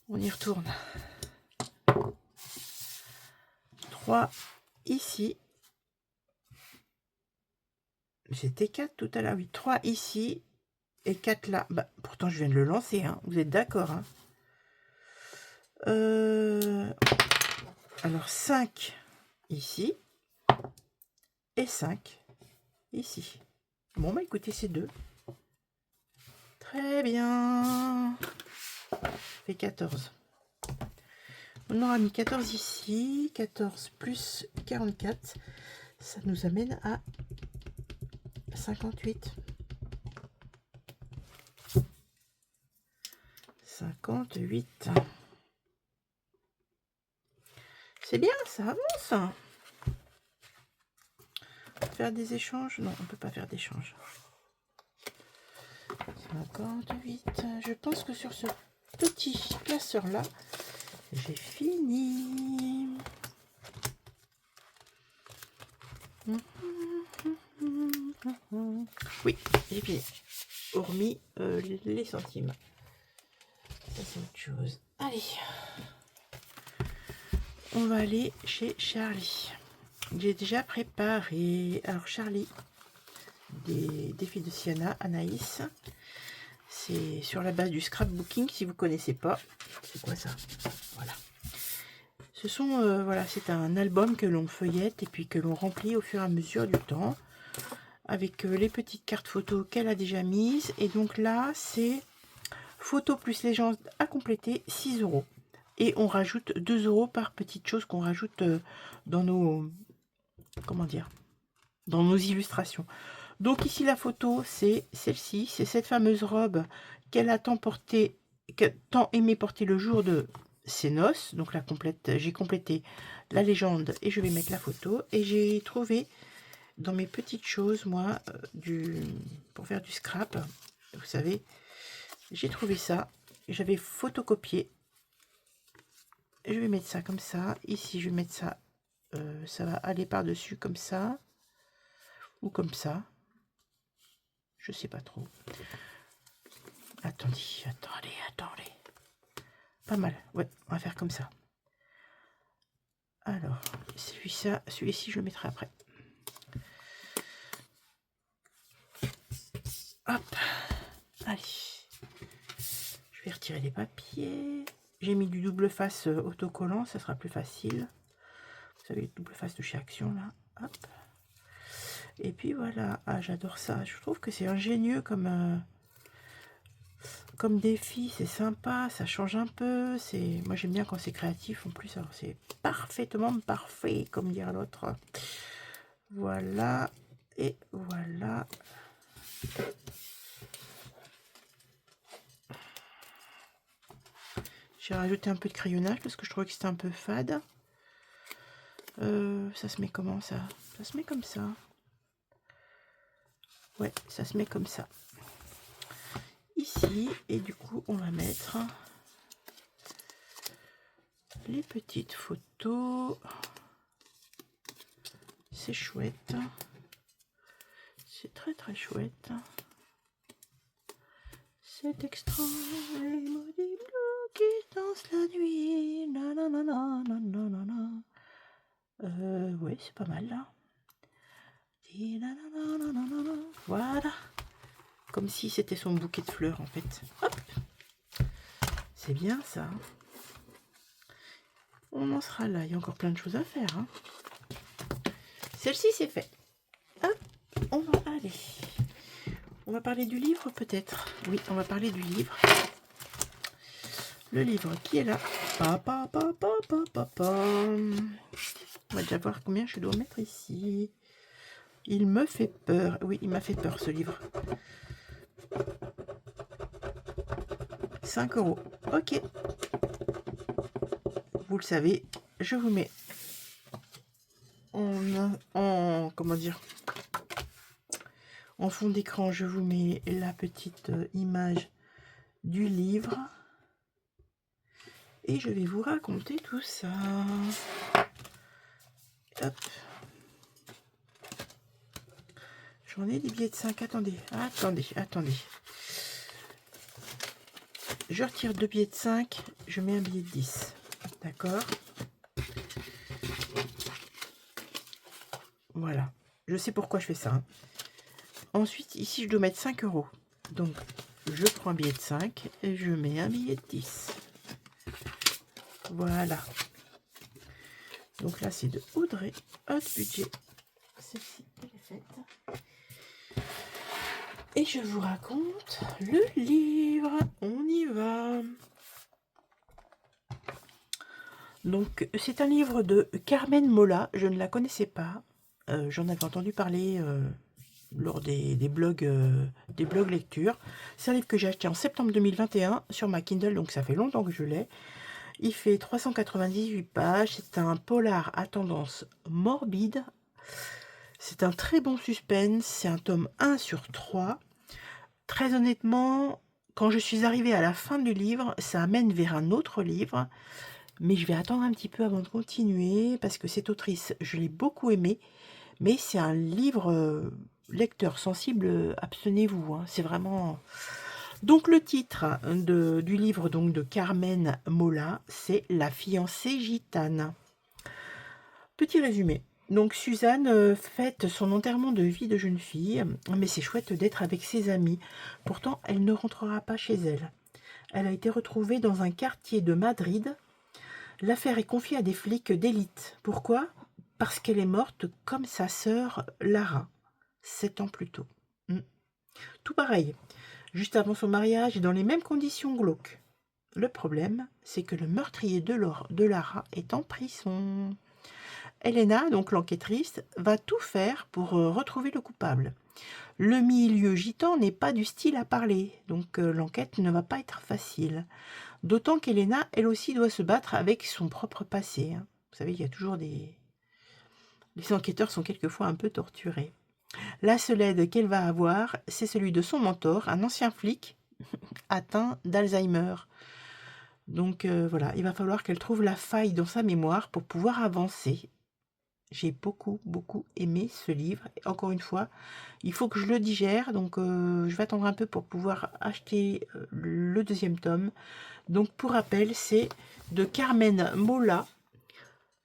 On y retourne. 3 ici. C'était 4 tout à l'heure. Oui, 3 ici et 4 là. Bah, pourtant, je viens de le lancer. Hein. Vous êtes d'accord hein. Alors, 5 ici et 5 ici. Bon, bah écoutez, c'est 2. Très bien. Fait 14. On aura mis 14 ici. 14 plus 44. Ça nous amène à 58. 58. C'est bien, ça avance. Faire des échanges? Non, on peut pas faire d'échanges. 58. Je pense que sur ce petit classeur là, j'ai fini. Oui, j'ai fini. Hormis les centimes. Ça, c'est autre chose. Allez. On va aller chez Charlie. J'ai déjà préparé. Alors, Charlie, des défis de Sienna, Anaïs. C'est sur la base du scrapbooking, si vous connaissez pas. C'est quoi ça? Voilà. Ce sont, voilà, c'est un album que l'on feuillette et puis que l'on remplit au fur et à mesure du temps. Avec les petites cartes photos qu'elle a déjà mises. Et donc là, c'est photo plus légende à compléter, 6 €. Et on rajoute 2 € par petite chose qu'on rajoute dans nos... Comment dire? Dans nos illustrations. Donc ici, la photo, c'est celle-ci. C'est cette fameuse robe qu'elle a tant aimé porter le jour de ses noces. Donc j'ai complété la légende et je vais mettre la photo. Et j'ai trouvé dans mes petites choses, moi, pour faire du scrap, vous savez, j'ai trouvé ça. J'avais photocopié. Je vais mettre ça comme ça. Ici, je vais mettre ça. Ça va aller par-dessus comme ça. Ou comme ça. Je sais pas trop. Attendez. Pas mal. Ouais, on va faire comme ça. Alors, celui-ci, je le mettrai après. Hop. Allez. Je vais retirer les papiers. J'ai mis du double face autocollant, ça sera plus facile. Vous savez, double face de chez Action, là. Hop. Et puis voilà. Ah, j'adore ça. Je trouve que c'est ingénieux comme défi. C'est sympa, ça change un peu. Moi, j'aime bien quand c'est créatif en plus. Alors, c'est parfaitement parfait, comme dirait l'autre. Voilà. Et voilà. J'ai rajouté un peu de crayonnage parce que je trouvais que c'était un peu fade. Ça se met comment ça? Ça se met comme ça. Ouais, ça se met comme ça. Ici, et du coup, on va mettre les petites photos. C'est chouette. C'est très très chouette. C'est extra, les maudits bleus qui dansent la nuit. Ouais, c'est pas mal là. Voilà. Comme si c'était son bouquet de fleurs en fait. Hop. C'est bien ça. On en sera là. Il y a encore plein de choses à faire. Hein. Celle-ci, c'est fait. Hop. On va aller. On va parler du livre peut-être. Oui, on va parler du livre. Le livre qui est là. On va déjà voir combien je dois mettre ici. Il me fait peur. Oui, il m'a fait peur ce livre. 5 €. Ok. Vous le savez, je vous mets comment dire, en fond d'écran, je vous mets la petite image du livre. Et je vais vous raconter tout ça. Hop. J'en ai des billets de 5. Attendez. Je retire 2 billets de 5. Je mets un billet de 10. D'accord. Voilà. Je sais pourquoi je fais ça. Hein. Ensuite, ici, je dois mettre 5 €. Donc, je prends un billet de 5 et je mets un billet de 10. Voilà. Donc là, c'est de Audrey. Hot budget. Celle-ci, elle est faite. Et je vous raconte le livre. On y va. Donc, c'est un livre de Carmen Mola. Je ne la connaissais pas. J'en avais entendu parler lors des blogs lecture. C'est un livre que j'ai acheté en septembre 2021 sur ma Kindle, donc ça fait longtemps que je l'ai. Il fait 398 pages. C'est un polar à tendance morbide. C'est un très bon suspense. C'est un tome 1 sur 3. Très honnêtement, quand je suis arrivée à la fin du livre, ça amène vers un autre livre. Mais je vais attendre un petit peu avant de continuer parce que cette autrice, je l'ai beaucoup aimée. Mais c'est un livre lecteurs sensibles, abstenez-vous, hein, c'est vraiment... Donc le titre du livre donc, de Carmen Mola, c'est La fiancée gitane. Petit résumé. Donc Suzanne fête son enterrement de vie de jeune fille, mais c'est chouette d'être avec ses amis. Pourtant, elle ne rentrera pas chez elle. Elle a été retrouvée dans un quartier de Madrid. L'affaire est confiée à des flics d'élite. Pourquoi? Parce qu'elle est morte comme sa sœur Lara, 7 ans plus tôt. Tout pareil, juste avant son mariage et dans les mêmes conditions glauques. Le problème, c'est que le meurtrier de Lara est en prison. Elena, donc l'enquêtrice, va tout faire pour retrouver le coupable. Le milieu gitan n'est pas du style à parler, donc l'enquête ne va pas être facile. D'autant qu'Elena, elle aussi, doit se battre avec son propre passé. Hein. Vous savez, il y a toujours des... Les enquêteurs sont quelquefois un peu torturés. La seule aide qu'elle va avoir, c'est celui de son mentor, un ancien flic atteint d'Alzheimer. Donc voilà, il va falloir qu'elle trouve la faille dans sa mémoire pour pouvoir avancer. J'ai beaucoup aimé ce livre. Et encore une fois, il faut que je le digère, donc je vais attendre un peu pour pouvoir acheter le deuxième tome. Donc pour rappel, c'est de Carmen Mola,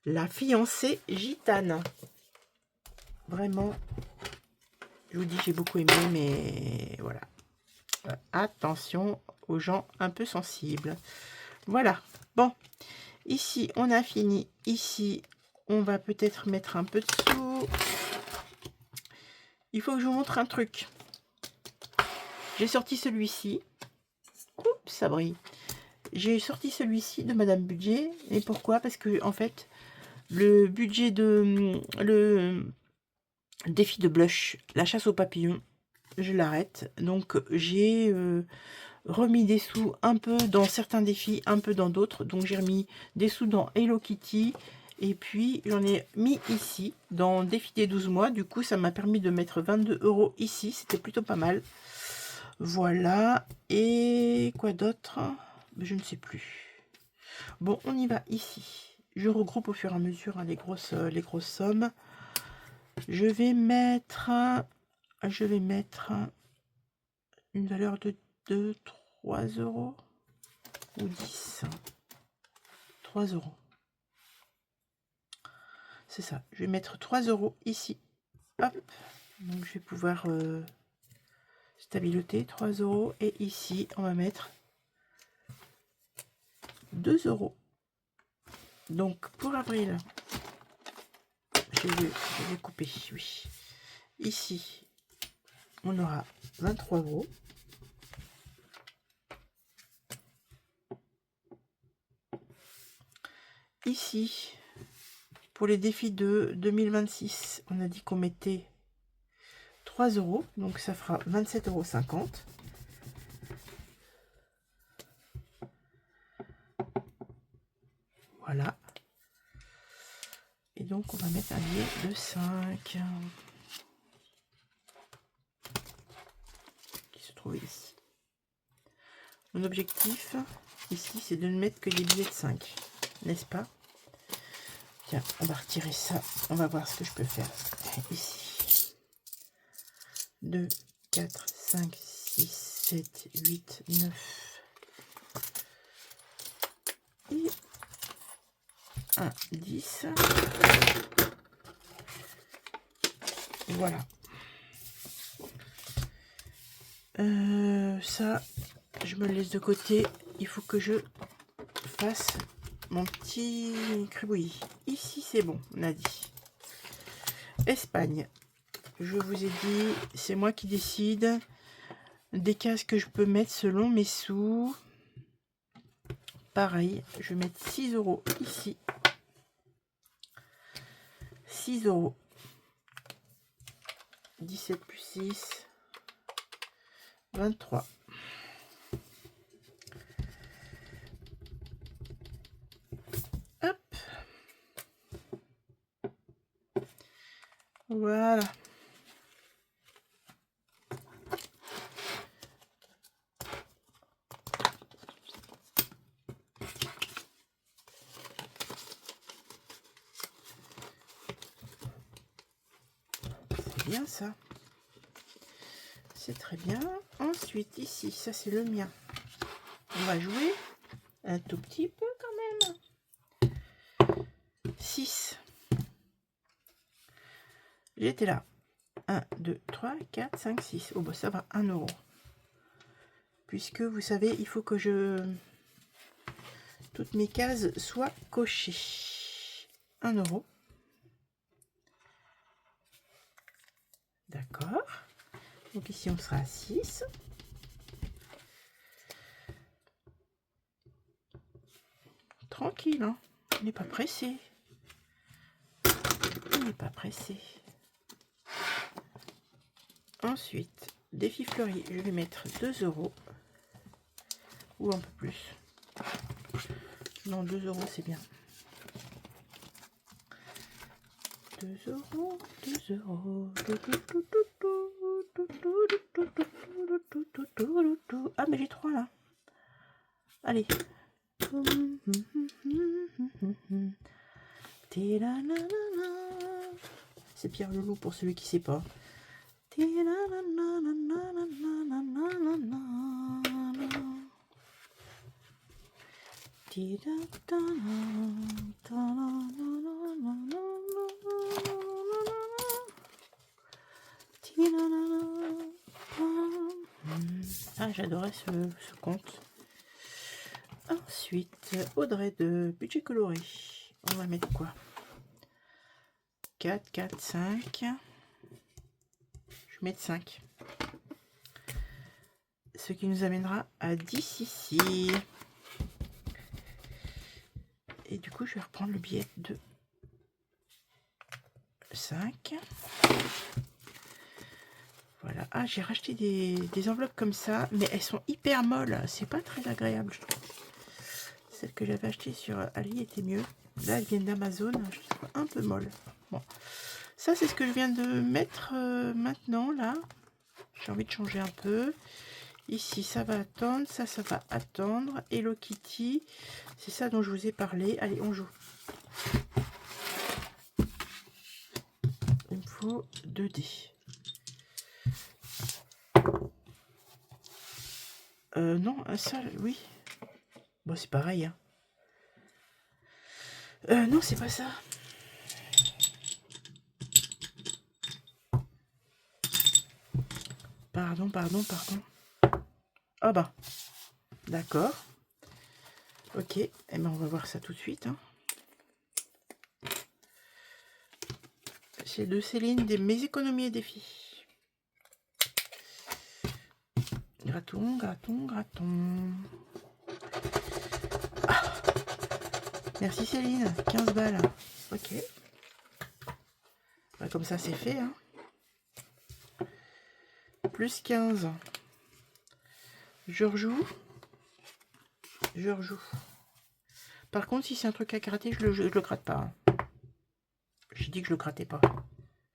La fiancée gitane. Vraiment, je vous dis, j'ai beaucoup aimé, mais voilà. Attention aux gens un peu sensibles. Voilà. Bon, ici, on a fini. Ici, on va peut-être mettre un peu de sous. Il faut que je vous montre un truc. J'ai sorti celui-ci. Oups, ça brille. J'ai sorti celui-ci de Madame Budget. Et pourquoi? Parce que, en fait, le budget de... Le défi de blush, la chasse aux papillons, je l'arrête. Donc, j'ai remis des sous un peu dans certains défis, un peu dans d'autres. Donc, j'ai remis des sous dans Hello Kitty. Et puis, j'en ai mis ici, dans Défi des 12 mois. Du coup, ça m'a permis de mettre 22 € ici. C'était plutôt pas mal. Voilà. Et quoi d'autre? Je ne sais plus. Bon, on y va ici. Je regroupe au fur et à mesure hein, les grosses sommes. Je vais mettre une valeur de 3 € ou 10. 3 €. C'est ça. Je vais mettre 3 € ici. Hop. Donc je vais pouvoir stabiloter 3 €. Et ici, on va mettre 2 €. Donc pour avril, je vais couper. Oui. Ici, on aura 23 €. Ici, pour les défis de 2026, on a dit qu'on mettait 3 €. Donc ça fera 27,50 €. Voilà. Et donc, on va mettre un billet de 5 qui se trouve ici. Mon objectif, ici, c'est de ne mettre que des billets de 5. N'est-ce pas? Tiens, on va retirer ça. On va voir ce que je peux faire. Ici. 2, 4, 5, 6, 7, 8, 9. Et 1, 10. Voilà. Ça, je me le laisse de côté. Il faut que je fasse mon petit cribouillis. Ici, c'est bon, on a dit. Espagne. Je vous ai dit, c'est moi qui décide des cases que je peux mettre selon mes sous. Pareil, je vais mettre 6 € ici. 6 €. 17 plus 6. 23. Hop. Voilà. C'est bien ça. c'est très bien. Ensuite, ici, ça c'est le mien. On va jouer un tout petit peu quand même. 6. J'étais là. 1, 2, 3, 4, 5, 6. Oh bah ça va, 1 euro. Puisque vous savez, il faut que toutes mes cases soient cochées. 1 euro. D'accord. Donc ici on sera à 6. Tranquille, hein. On n'est pas pressé. On n'est pas pressé. Ensuite, défi fleuri, je vais mettre 2 euros. Ou un peu plus. Non, 2 euros, c'est bien. 2 euros, 2 euros. Ah, mais j'ai 3 là. Allez. C'est Pierre Leloup pour celui qui sait pas. Ah, j'adorais ce conte. Ensuite, Audrey de budget coloré. On va mettre quoi? 4, 4, 5. Je vais mettre 5. Ce qui nous amènera à 10 ici. Et du coup, je vais reprendre le billet de 5. Voilà. Ah, j'ai racheté des enveloppes comme ça, mais elles sont hyper molles. C'est pas très agréable, je trouve. Celles que j'avais achetées sur Ali étaient mieux. Là, elles viennent d'Amazon. Je trouve un peu molles. Bon. Ça, c'est ce que je viens de mettre maintenant, là. J'ai envie de changer un peu. Ici, ça va attendre. Ça va attendre. Hello Kitty. C'est ça dont je vous ai parlé. Allez, on joue. Il me faut 2 dés. Non, ça, oui. Bon, c'est pareil. Hein. Non, c'est pas ça. Pardon. Ah bah. D'accord. Ok. Eh ben, on va voir ça tout de suite. Hein. C'est de Céline, mes économies et défis. Graton. Ah, merci Céline, 15 balles. Ok. Bah, comme ça, c'est fait. Hein. Plus 15. Je rejoue. Par contre, si c'est un truc à gratter, je le gratte pas. Hein. J'ai dit que je le grattais pas.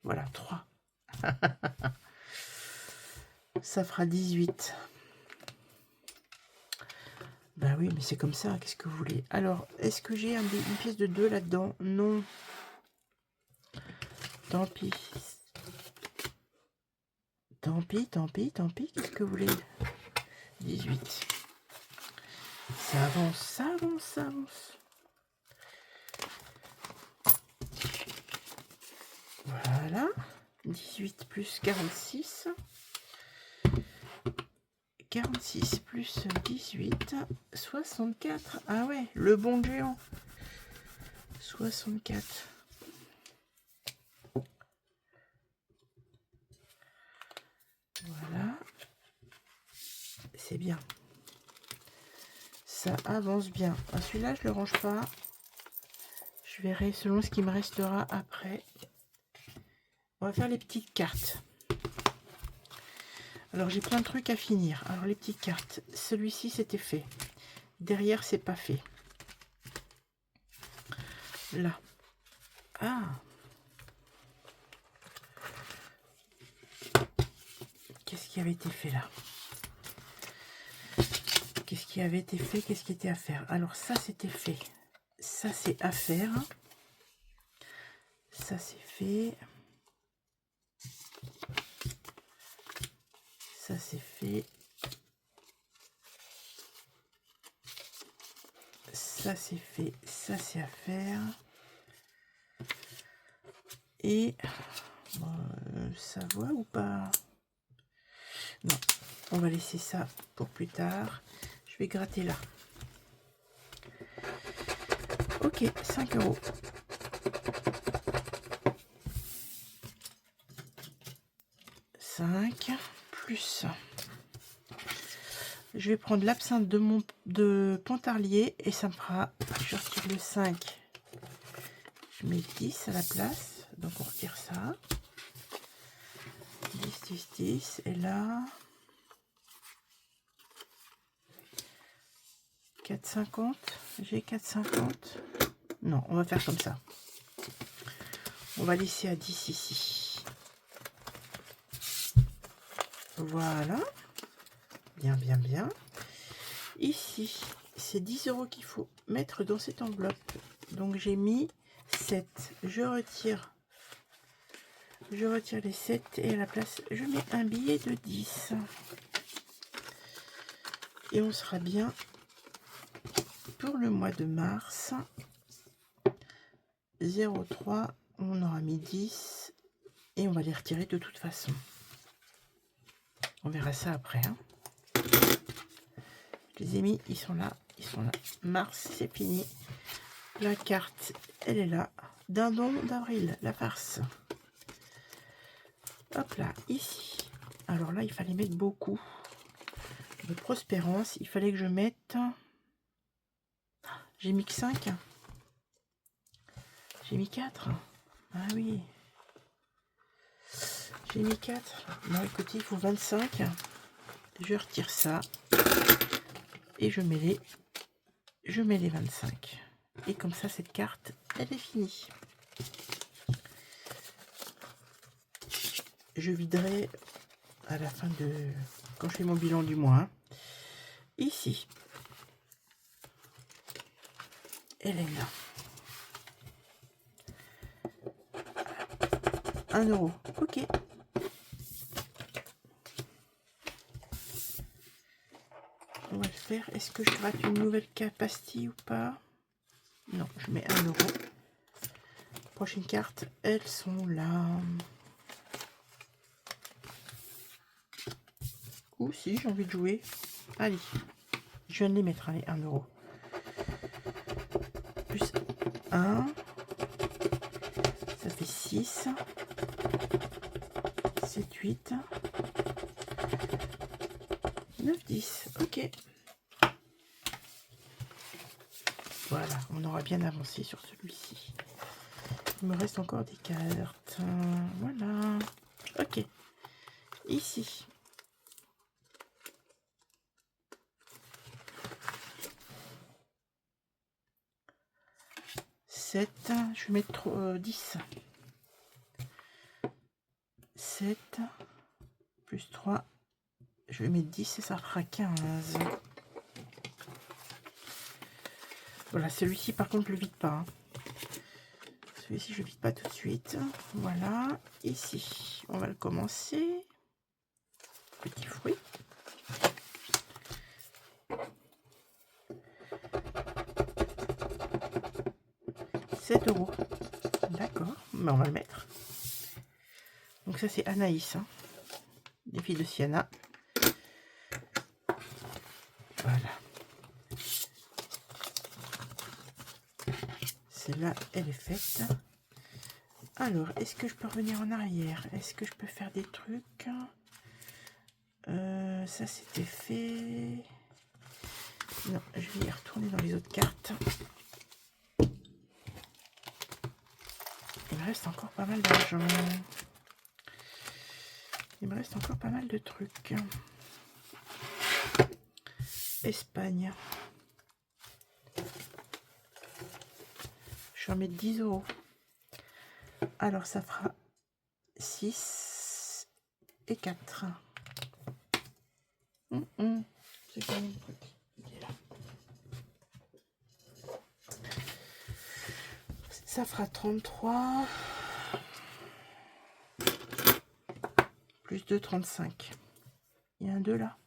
Voilà, 3. Ça fera 18. Bah oui, mais c'est comme ça, qu'est-ce que vous voulez? Alors, est-ce que j'ai une pièce de 2 là-dedans? Non. Tant pis. Tant pis, qu'est-ce que vous voulez? 18. Ça avance. Voilà. 18 plus 46. 46 plus 18. 64. Ah ouais, le bon géant. 64. Voilà. C'est bien. Ça avance bien. Ah, celui-là, je le range pas. Je verrai selon ce qui me restera après. On va faire les petites cartes. Alors, j'ai plein de trucs à finir. Alors, les petites cartes. Celui-ci, c'était fait. Derrière, c'est pas fait. Là. Ah. Qu'est-ce qui avait été fait là? Qu'est-ce qui avait été fait? Qu'est-ce qui était à faire? Alors, ça, c'était fait. Ça, c'est à faire. Ça, c'est fait. Ça, c'est fait. Ça c'est fait, ça c'est à faire. Et ça voit ou pas? Non, on va laisser ça pour plus tard. Je vais gratter là. Ok, 5 €. Plus. Je vais prendre l'absinthe de Pontarlier et ça me fera, je retire le 5, je mets 10 à la place, donc on retire ça, 10, 10, 10, et là, 4,50, j'ai 4,50, non, on va faire comme ça, on va laisser à 10 ici, voilà, bien, bien, bien. Ici, c'est 10 € qu'il faut mettre dans cette enveloppe. Donc j'ai mis 7. Je retire les 7 et à la place, je mets un billet de 10. Et on sera bien pour le mois de mars. 0,3, on aura mis 10 et on va les retirer de toute façon. On verra ça après. Hein. Je les ai mis, ils sont là, ils sont là. Mars, c'est fini. La carte, elle est là. Dindon d'avril, la farce. Hop là, ici. Alors là, il fallait mettre beaucoup de prospérance. Il fallait que je mette... J'ai mis que 5. J'ai mis 4. Ah oui. J'ai mis 4. Bon, écoutez, il faut 25. Je retire ça. Et je mets les 25. Et comme ça, cette carte, elle est finie. Je viderai à la fin de... Quand je fais mon bilan du mois. Hein. Ici. Hélène. 1 €. Ok. On va le faire. Est-ce que je gratte une nouvelle pastille ou pas? Non, je mets 1 €. Prochaine carte, elles sont là. Ou si j'ai envie de jouer. Allez, je viens de les mettre. Allez, 1 €. Plus 1. Ça fait 6. 7, 8. 9, 10. Ok. Voilà, on aura bien avancé sur celui-ci. Il me reste encore des cartes. Voilà. Ok. Ici. Je vais mettre 10. 7 plus 3. Je vais mettre 10 et ça fera 15. Voilà, celui-ci par contre, je le vide pas. Hein. Celui-ci, je ne vide pas tout de suite. Voilà. Ici, on va le commencer. Petit fruit. €. D'accord, mais on va le mettre. Donc ça c'est Anaïs, hein. Les filles de Siana. Voilà. Celle-là, elle est faite. Alors, est-ce que je peux revenir en arrière? Est-ce que je peux faire des trucs? Ça c'était fait. Non, je vais y retourner dans les autres cartes. Il me reste encore pas mal d'argent. Il me reste encore pas mal de trucs. Espagne. Je vais en mettre 10 €. Alors ça fera 6 et 4. C'est quand même le truc. Il est là. Ça fera 33. Plus 2, 35. Il y a un 2 là.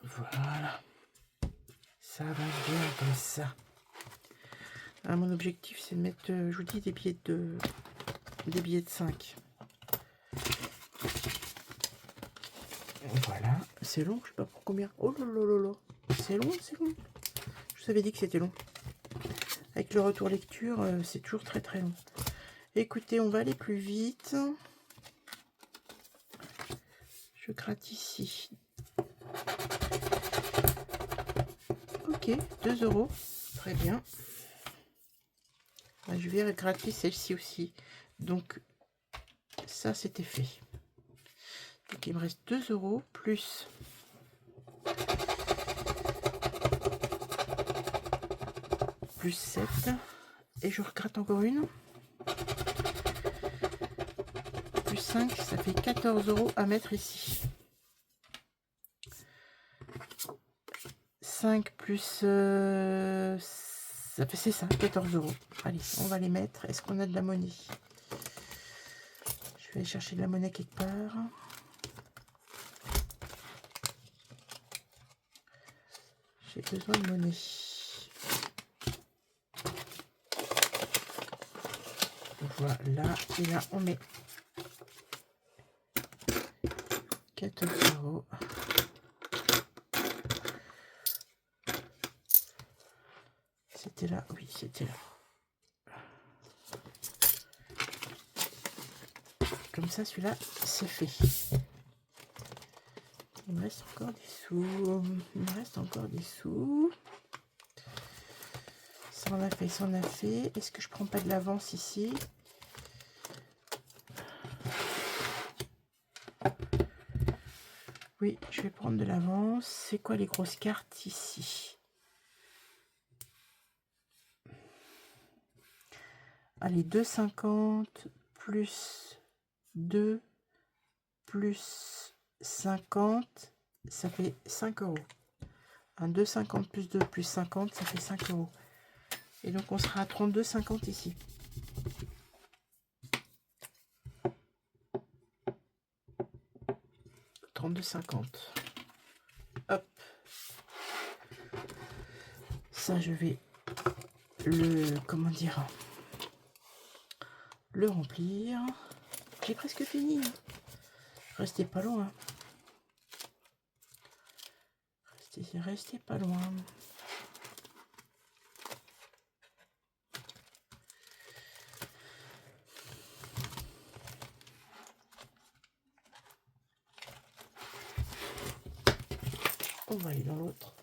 Voilà. Ça va bien comme ça. Ah, mon objectif, c'est de mettre, je vous dis, des billets de 5. Voilà. C'est long, je sais pas pour combien. Oh là là là là. C'est long, c'est long. Je vous avais dit que c'était long. Avec le retour lecture, c'est toujours très très long. Écoutez, on va aller plus vite. Je gratte ici. Ok, 2 €. Très bien. Je vais gratter celle-ci aussi. Donc, ça, c'était fait. Donc, il me reste 2 € plus... plus 7. Et je regratte encore une. Plus 5, ça fait 14 € à mettre ici. 5 plus... ça fait, c'est ça, 14 €. Allez, on va les mettre. Est-ce qu'on a de la monnaie? Je vais aller chercher de la monnaie quelque part. J'ai besoin de monnaie. Voilà, et là on met 14 €. C'était là, oui, c'était là. Comme ça, celui-là, c'est fait. Il me reste encore des sous. Il me reste encore des sous. Ça en a fait, ça en a fait. Est-ce que je prends pas de l'avance ici? Oui, je vais prendre de l'avance. C'est quoi les grosses cartes ici? Allez, 2,50 plus 2 plus 50, ça fait 5 €. Un 2,50 plus 2 plus 50, ça fait 5 €. Et donc on sera à 32,50 ici. « 32,50. Hop. Ça, je vais le... comment dire? Le remplir. J'ai presque fini. Restez pas loin. Restez pas loin. On va aller dans l'autre.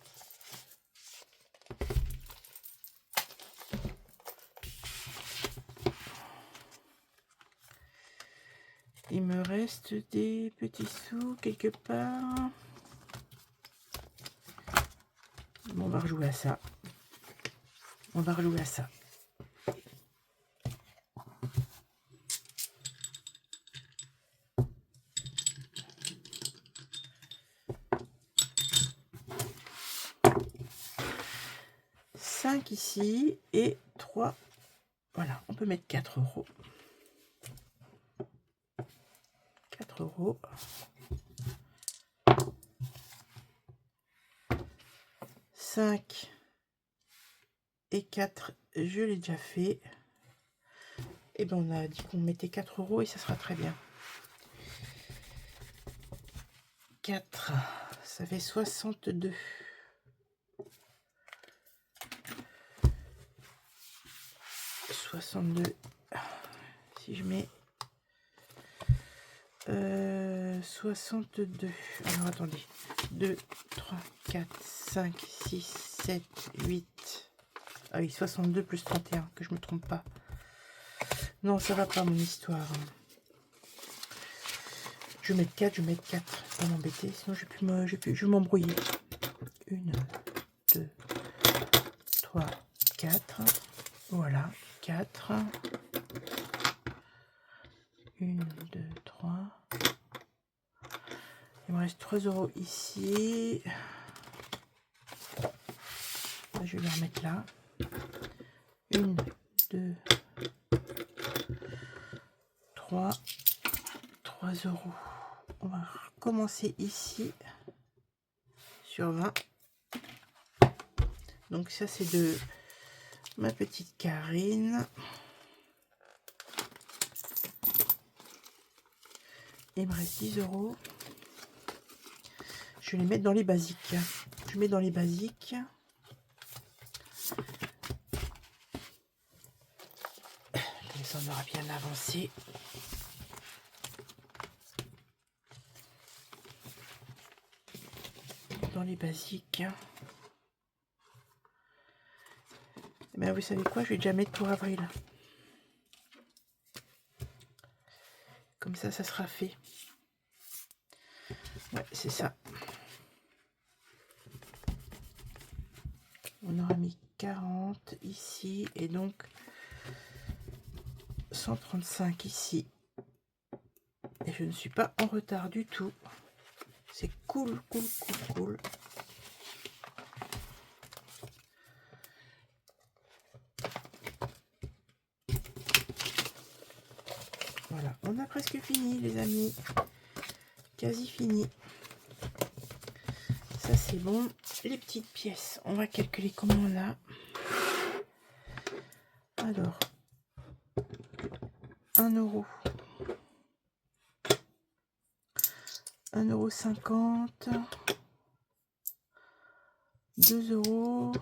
Il me reste des petits sous quelque part. Bon, on va rejouer à ça. On va rejouer à ça. Ici et 3. Voilà, on peut mettre 4 €. 4 €. 5 et 4, je l'ai déjà fait. Et ben on a dit qu'on mettait 4 € et ça sera très bien. 4, ça fait 62. Si je mets 62. Alors attendez. 2, 3, 4, 5, 6, 7, 8. Ah oui, 62 plus 31, que je me trompe pas. Non, ça va pas mon histoire. Je vais mettre 4, je vais mettre 4. Pas m'embêter, sinon je vais m'embrouiller. 1, 2, 3, 4. Voilà, 4. 1, 2, 3. Il me reste 3 € ici. Je vais les remettre là. 1, 2, 3 €. On va recommencer ici sur 20. Donc ça c'est de ma petite Karine. Il me reste 10 €. Je vais les mettre dans les basiques. Je mets dans les basiques. Ça on aura bien avancé. Dans les basiques. Mais vous savez quoi, je vais déjà mettre pour avril. Comme ça sera fait. Ouais, c'est ça. On aura mis 40 ici et donc 135 ici. Et je ne suis pas en retard du tout. C'est cool, cool, cool, cool. Voilà, on a presque fini les amis. Quasi fini. Ça c'est bon. Les petites pièces, on va calculer comment on a. Alors, 1 €. 1,50 €. 2 €.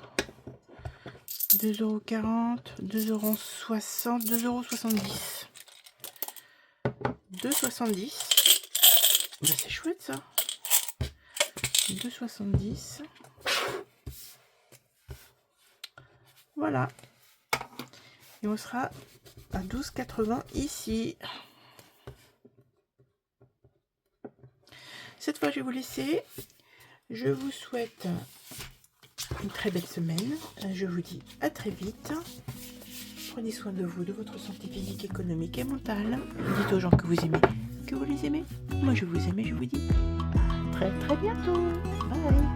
2,40 €. 2,60 €. 2,70 €. 2,70 €. Ben, c'est chouette ça. 2,70 €. Voilà. Et on sera à 12,80 € ici. Cette fois, je vais vous laisser. Je vous souhaite une très belle semaine. Je vous dis à très vite. Prenez soin de vous, de votre santé physique, économique et mentale. Dites aux gens que vous aimez, que vous les aimez. Moi, je vous aime et je vous dis à très très bientôt. Bye.